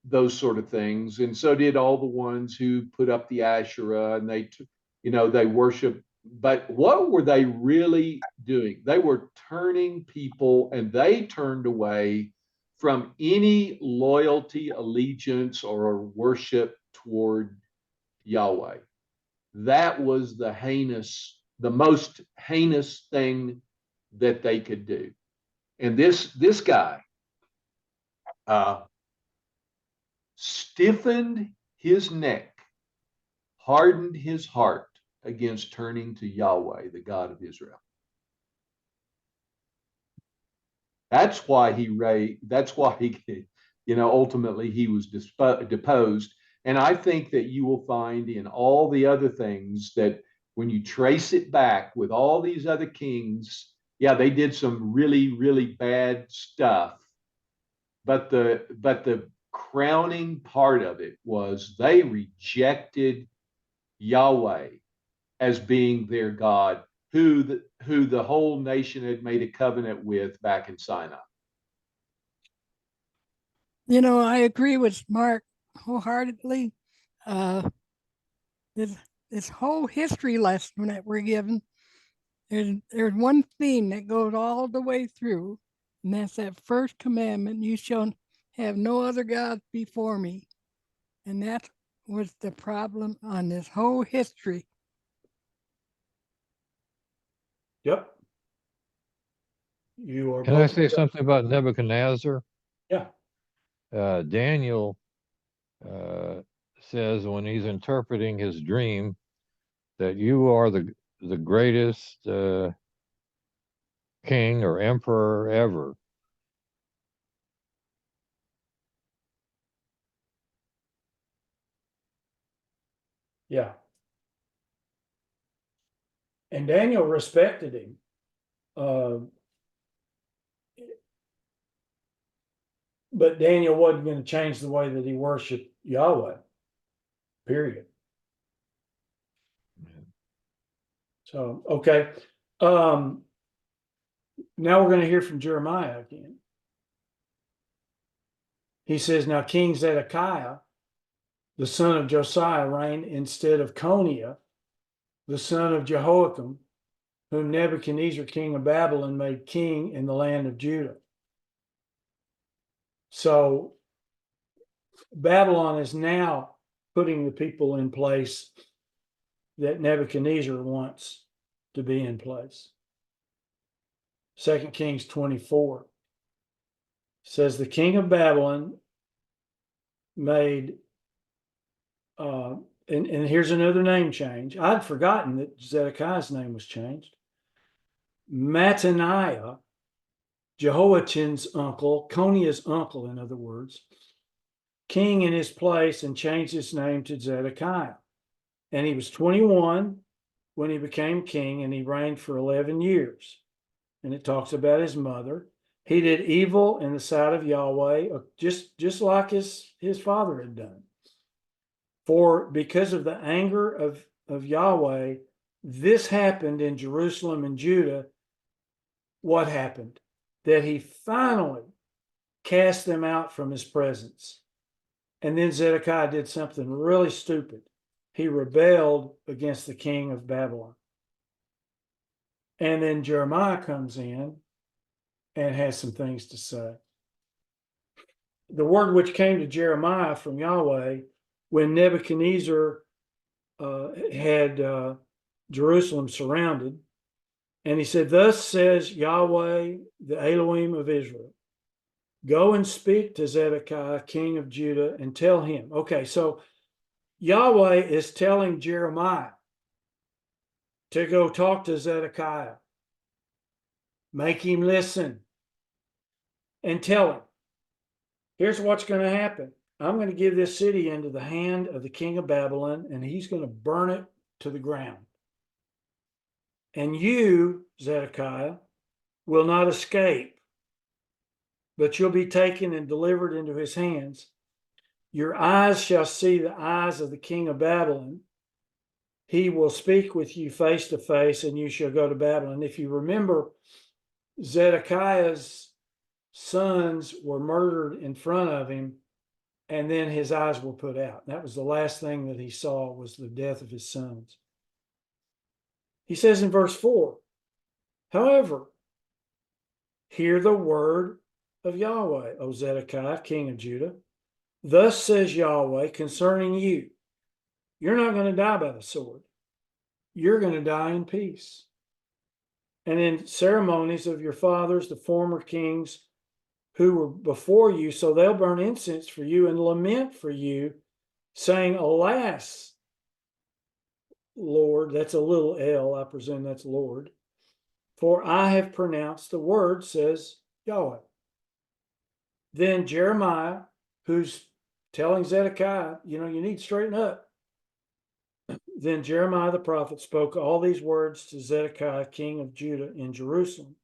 those sort of things. And so did all the ones who put up the Asherah, and they worship. But what were they really doing? They were turning people, and they turned away from any loyalty, allegiance, or worship toward Yahweh. That was the most heinous thing that they could do. And this guy stiffened his neck, hardened his heart against turning to Yahweh, the God of Israel. That's why ultimately he was deposed. And I think that you will find in all the other things that when you trace it back with all these other kings, yeah, they did some really, really bad stuff. But the crowning part of it was they rejected Yahweh as being their God, who the whole nation had made a covenant with back in Sinai. I agree with Mark wholeheartedly. This this whole history lesson that we're given, there's one theme that goes all the way through, and that's that first commandment: you shall have no other gods before me. And that was the problem on this whole history. Yep. You are Can I both. say something about Nebuchadnezzar? Yeah. Daniel says when he's interpreting his dream that you are the greatest king or emperor ever. Yeah. And Daniel respected him. But Daniel wasn't going to change the way that he worshiped Yahweh. Period. So, okay. Now we're going to hear from Jeremiah again. He says, now King Zedekiah, the son of Josiah, reigned instead of Coniah, the son of Jehoiakim, whom Nebuchadnezzar, king of Babylon, made king in the land of Judah. So Babylon is now putting the people in place that Nebuchadnezzar wants to be in place. 2 Kings 24 says the king of Babylon made, and here's another name change. I'd forgotten that Zedekiah's name was changed. Mattaniah, Jehoiachin's uncle, Coniah's uncle, in other words, king in his place, and changed his name to Zedekiah. And he was 21 when he became king, and he reigned for 11 years. And it talks about his mother. He did evil in the sight of Yahweh, just like his father had done. For because of the anger of Yahweh, this happened in Jerusalem and Judah. What happened? That he finally cast them out from his presence. And then Zedekiah did something really stupid. He rebelled against the king of Babylon. And then Jeremiah comes in and has some things to say. The word which came to Jeremiah from Yahweh when Nebuchadnezzar had Jerusalem surrounded, and he said, thus says Yahweh, the Elohim of Israel, go and speak to Zedekiah, king of Judah, and tell him. Okay, so Yahweh is telling Jeremiah to go talk to Zedekiah, make him listen, and tell him, here's what's going to happen. I'm going to give this city into the hand of the king of Babylon, and he's going to burn it to the ground. And you, Zedekiah, will not escape, but you'll be taken and delivered into his hands. Your eyes shall see the eyes of the king of Babylon. He will speak with you face to face, and you shall go to Babylon. If you remember, Zedekiah's sons were murdered in front of him, and then his eyes were put out. That was the last thing that he saw, was the death of his sons. He says in verse 4, however, hear the word of Yahweh, O Zedekiah, king of Judah. Thus says Yahweh concerning you, you're not going to die by the sword. You're going to die in peace. And in ceremonies of your fathers, the former kings who were before you, so they'll burn incense for you and lament for you, saying, alas, Lord, that's a little L, I presume that's Lord, for I have pronounced the word, says Yahweh. Then Jeremiah, who's telling Zedekiah, you need to straighten up. Then Jeremiah the prophet spoke all these words to Zedekiah, king of Judah, in Jerusalem.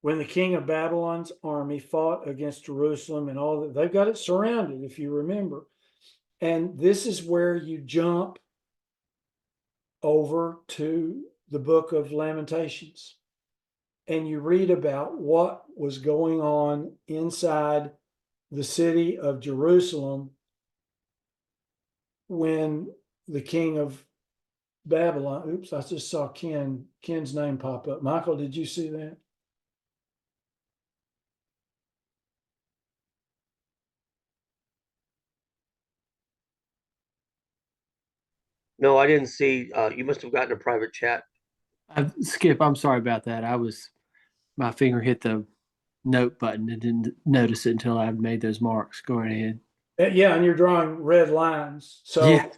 When the king of Babylon's army fought against Jerusalem and all that, they've got it surrounded, if you remember. And this is where you jump over to the book of Lamentations, and you read about what was going on inside the city of Jerusalem when the king of Babylon. Oops, I just saw Ken's name pop up. Michael, did you see that? No, I didn't see, you must have gotten a private chat. Skip, I'm sorry about that. My finger hit the note button and didn't notice it until I made those marks. Go right ahead. Yeah, and you're drawing red lines. So, Yeah.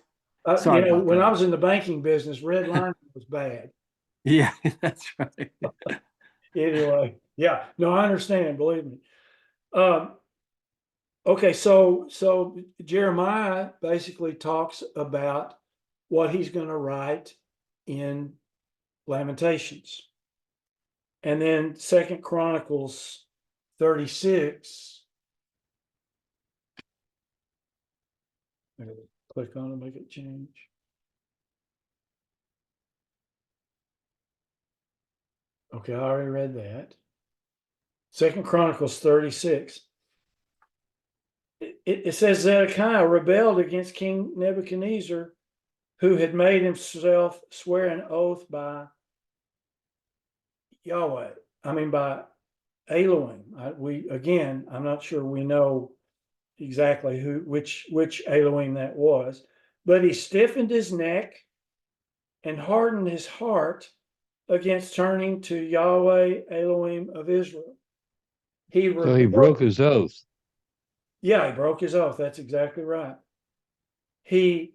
Sorry about when that. I was in the banking business, red line was bad. Yeah, that's right. Anyway, yeah, no, I understand. Believe me. Okay, so Jeremiah basically talks about what he's going to write in Lamentations, and then Second Chronicles 36. I'm gonna click on it, make it change. Okay, I already read that. Second Chronicles 36. It says Zedekiah rebelled against King Nebuchadnezzar, who had made himself swear an oath by Yahweh. I mean, by Elohim. I'm not sure we know exactly which Elohim that was, but he stiffened his neck and hardened his heart against turning to Yahweh Elohim of Israel. So he broke his oath. Yeah, he broke his oath. That's exactly right. He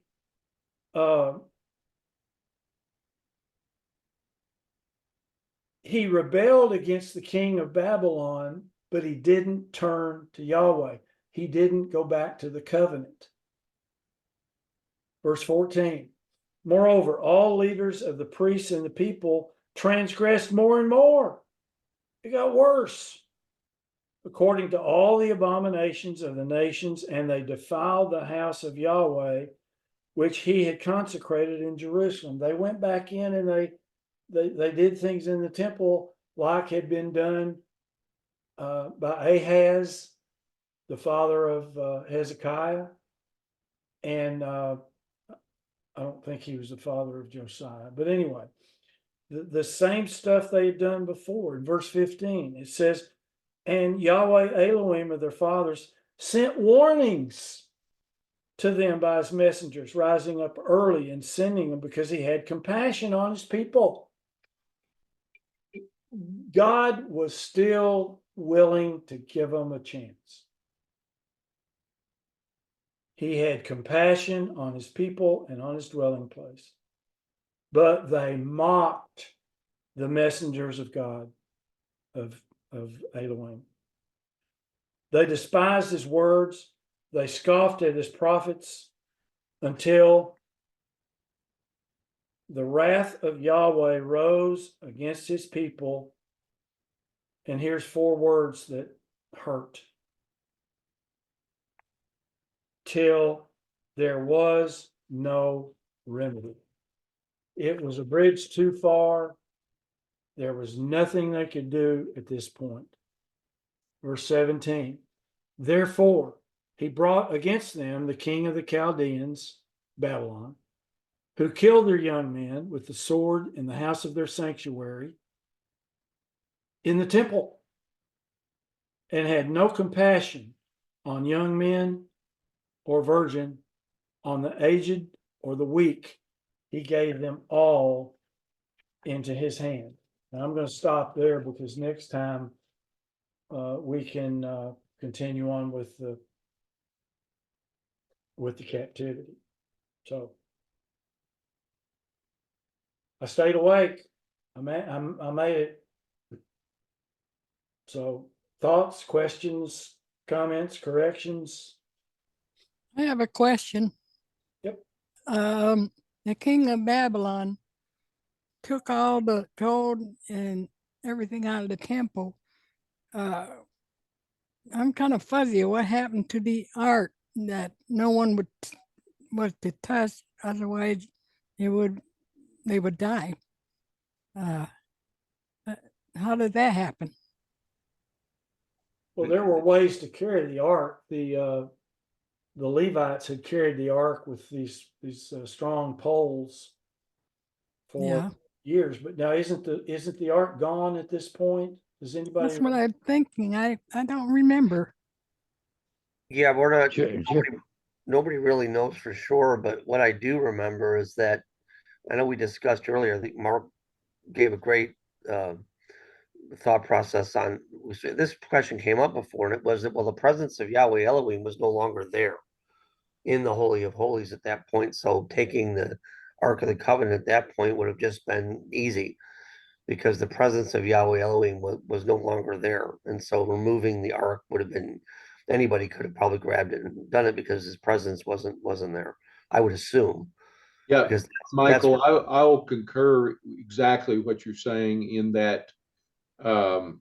rebelled against the king of Babylon, but he didn't turn to Yahweh. He didn't go back to the covenant. Verse 14. Moreover, all leaders of the priests and the people transgressed more and more. It got worse. According to all the abominations of the nations, and they defiled the house of Yahweh, which he had consecrated in Jerusalem. They went back in and they did things in the temple like had been done by Ahaz, the father of Hezekiah, and I don't think he was the father of Josiah. But anyway, the same stuff they had done before. In verse 15, it says, and Yahweh Elohim of their fathers sent warnings to them by his messengers, rising up early and sending them because he had compassion on his people. God was still willing to give them a chance. He had compassion on his people and on his dwelling place. But they mocked the messengers of God, of Elohim. They despised his words. They scoffed at his prophets until the wrath of Yahweh rose against his people. And here's 4 words that hurt. Till there was no remedy. It was a bridge too far. There was nothing they could do at this point. Verse 17. Therefore, he brought against them the king of the Chaldeans, Babylon, who killed their young men with the sword in the house of their sanctuary in the temple, and had no compassion on young men or virgin, on the aged or the weak. He gave them all into his hand. Now I'm going to stop there because next time we can continue on with the captivity. So I stayed awake. I made it. So thoughts, questions, comments, corrections? I have a question. Yep. The king of Babylon took all the gold and everything out of the temple. I'm kind of fuzzy. What happened to the ark that no one was to touch? Otherwise, they would die. How did that happen? Well, there were ways to carry the ark. The Levites had carried the ark with these strong poles, for Yeah. years. But now isn't the ark gone at this point? Does anybody? That's what I'm thinking. I don't remember. Yeah, we're not, Jer- Jer- nobody really knows for sure, but what I do remember is that I know we discussed earlier, I think Mark gave a great thought process on this question came up before, and it was that, well, the presence of Yahweh Elohim was no longer there in the Holy of Holies at that point. So taking the Ark of the Covenant at that point would have just been easy because the presence of Yahweh Elohim was no longer there. And so removing the Ark would have been, anybody could have probably grabbed it and done it because his presence wasn't there, I would assume. Yeah, Because Michael, I will concur exactly what you're saying in that, the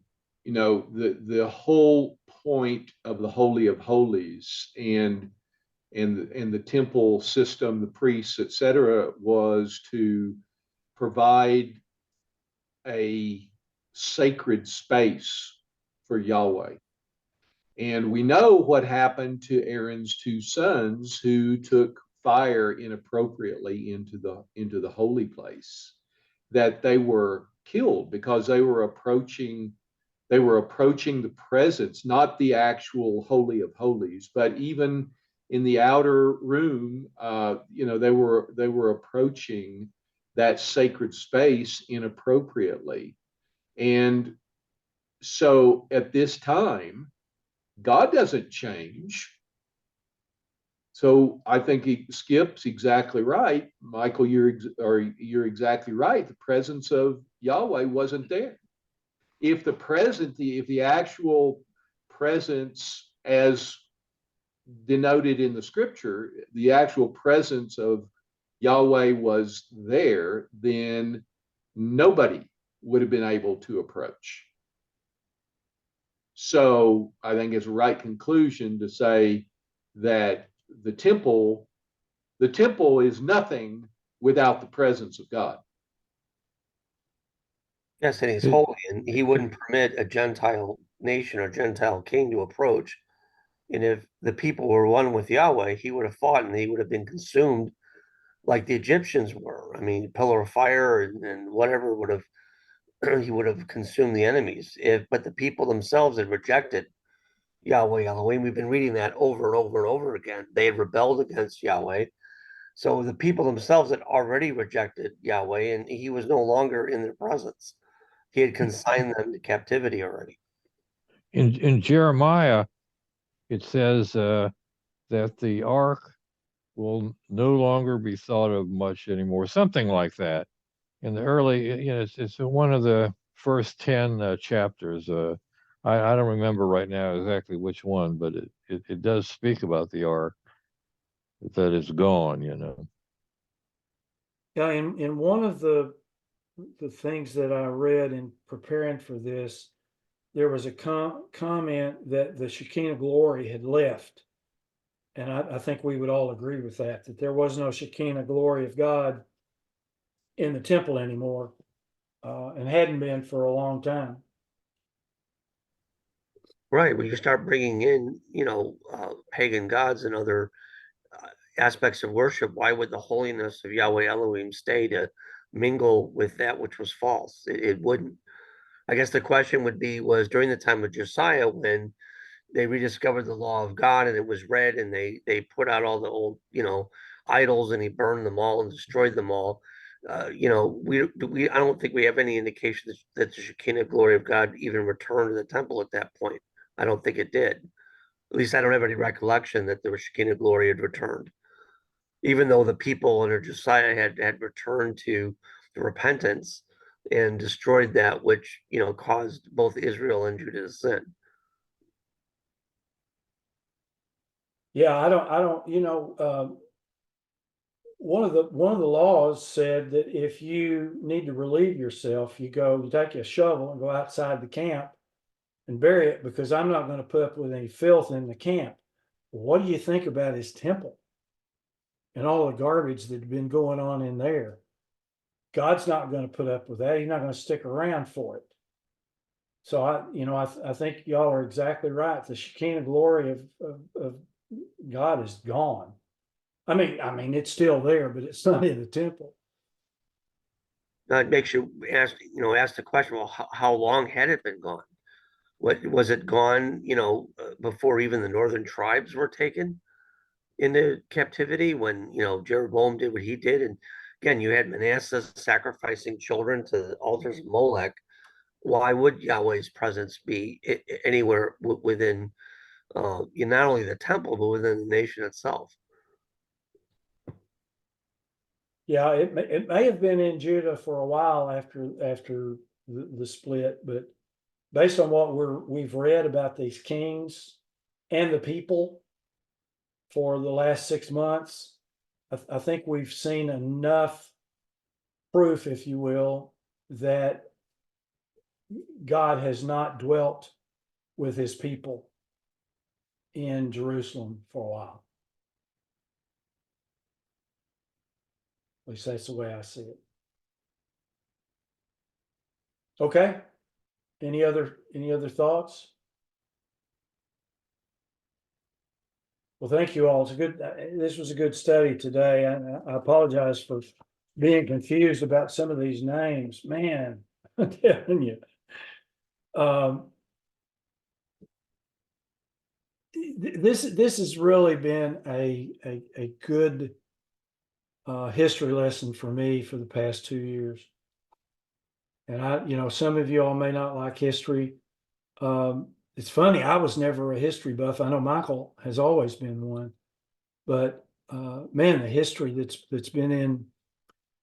whole point of the Holy of Holies and the temple system, the priests, etc., was to provide a sacred space for Yahweh. And we know what happened to Aaron's two sons who took fire inappropriately into the holy place, that they were killed because they were approaching the presence, not the actual Holy of Holies, but even in the outer room, they were approaching that sacred space inappropriately. And so at this time, God doesn't change. So I think Skip's exactly right. Michael, you're exactly right. The presence of Yahweh wasn't there. If the actual presence as denoted in the scripture, the actual presence of Yahweh was there, then nobody would have been able to approach. So I think it's a right conclusion to say that the temple is nothing without the presence of God. yes, and he's It- holy, and he wouldn't permit a Gentile nation or Gentile king to approach. And if the people were one with Yahweh, he would have fought and he would have been consumed like the Egyptians were. I mean, pillar of fire and whatever would have he would have consumed the enemies. But the people themselves had rejected Yahweh Elohim. We've been reading that over and over and over again. They had rebelled against Yahweh. So the people themselves had already rejected Yahweh, and he was no longer in their presence. He had consigned them to captivity already. In Jeremiah, it says that the ark will no longer be thought of much anymore, something like that. In the early, it's one of the first 10 chapters. I don't remember right now exactly which one, but it does speak about the ark, that it's gone, Yeah, in one of the things that I read in preparing for this, there was a comment that the Shekinah glory had left. And I think we would all agree with that there was no Shekinah glory of God in the temple anymore, and hadn't been for a long time. Right. When you start bringing in, pagan gods and other aspects of worship, why would the holiness of Yahweh Elohim stay to mingle with that which was false? It wouldn't. I guess the question would be, was during the time of Josiah when they rediscovered the law of God and it was read and they put out all the old, idols and he burned them all and destroyed them all. I don't think we have any indication that the Shekinah glory of God even returned to the temple at that point. I don't think it did. At least I don't have any recollection that the Shekinah glory had returned, even though the people under Josiah had returned to the repentance and destroyed that which caused both Israel and Judah to sin. Yeah, I don't, one of the laws said that if you need to relieve yourself, you take a shovel and go outside the camp and bury it, because I'm not going to put up with any filth in the camp. What do you think about his temple and all the garbage that had been going on in there? God's not going to put up with that. He's not going to stick around for it. So I think y'all are exactly right. The Shekinah glory of God is gone. I mean, it's still there, but it's not in the temple. That makes you ask the question, well, how long had it been gone? What was it gone, before even the northern tribes were taken into captivity when, Jeroboam did what he did? And again, you had Manasseh sacrificing children to the altars of Molech. Why would Yahweh's presence be anywhere within not only the temple, but within the nation itself? Yeah, it may have been in Judah for a while after the split, but based on what we've read about these kings and the people for the last 6 months, I think we've seen enough proof, if you will, that God has not dwelt with his people in Jerusalem for a while. At least that's the way I see it. Okay. Any other thoughts? Well, thank you all. It's a good. This was a good study today. I apologize for being confused about some of these names. Man, I'm telling you. This has really been a good history lesson for me for the past 2 years. And some of you all may not like history. It's funny, I was never a history buff. I know Michael has always been one, but man, the history that's been in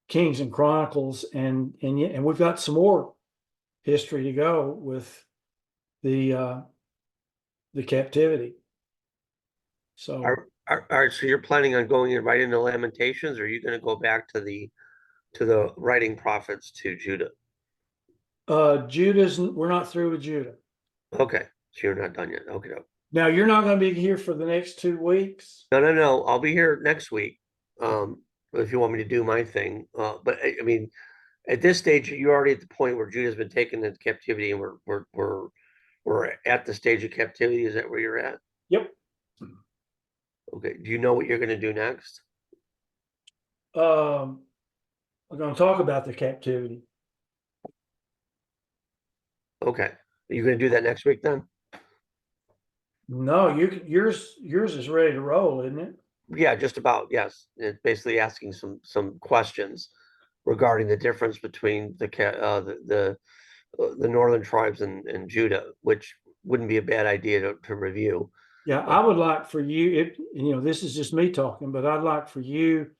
Kings and Chronicles, and we've got some more history to go with the captivity. So All right, so you're planning on going right into Lamentations, or are you going to go back to the writing prophets to Judah? we're not through with Judah. Okay, so you're not done yet. Okay, no. Now you're not going to be here for the next 2 weeks. No. I'll be here next week. If you want me to do my thing. But I mean, at this stage, you're already at the point where Judah's been taken into captivity, and we're at the stage of captivity. Is that where you're at? Yep. Okay. Do you know what you're going to do next? We're going to talk about the captivity. Okay. Are you going to do that next week then? No, yours is ready to roll, isn't it? Yeah, just about, yes. It's basically asking some questions regarding the difference between the northern tribes and Judah, which wouldn't be a bad idea to review. Yeah, I would like for you, this is just me talking, but I'd like for you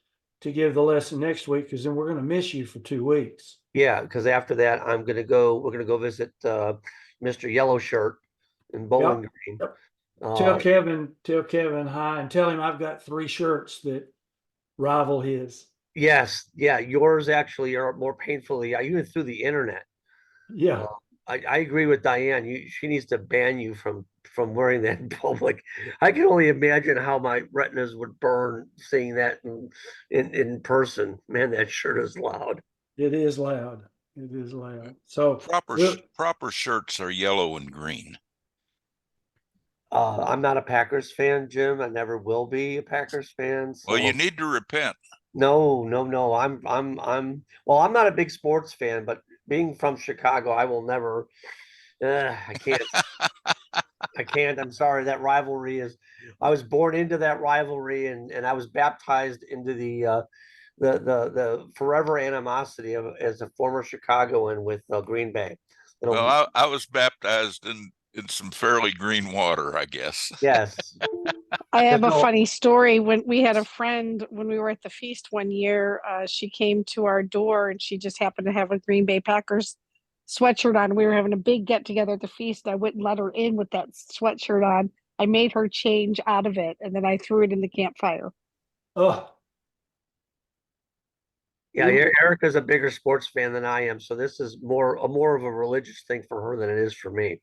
to give the lesson next week, because then we're going to miss you for 2 weeks. Yeah, because after that, we're gonna go visit Mr. Yellow Shirt in Bowling Green. Yep. Tell Kevin hi, and tell him I've got 3 shirts that rival his. Yes, yeah, yours actually are more painfully, even through the internet. Yeah. I agree with Diane. She needs to ban you from wearing that in public. I can only imagine how my retinas would burn seeing that in person. Man, that shirt is loud. It is loud. It is loud. So Proper shirts are yellow and green. I'm not a Packers fan, Jim. I never will be a Packers fan. So. Well, you need to repent. No. Well, I'm not a big sports fan, but being from Chicago, I will never. I can't. I can't. I'm sorry. That rivalry is. I was born into that rivalry, and I was baptized into the forever animosity as a former Chicagoan with Green Bay. Well, I was baptized in some fairly green water, I guess. Yes. I have a funny story. When we had a friend, when we were at the feast one year, she came to our door and she just happened to have a Green Bay Packers sweatshirt on. We were having a big get together at the feast. I wouldn't let her in with that sweatshirt on. I made her change out of it, and then I threw it in the campfire. Oh. Yeah, Erica's a bigger sports fan than I am, so this is more of a religious thing for her than it is for me.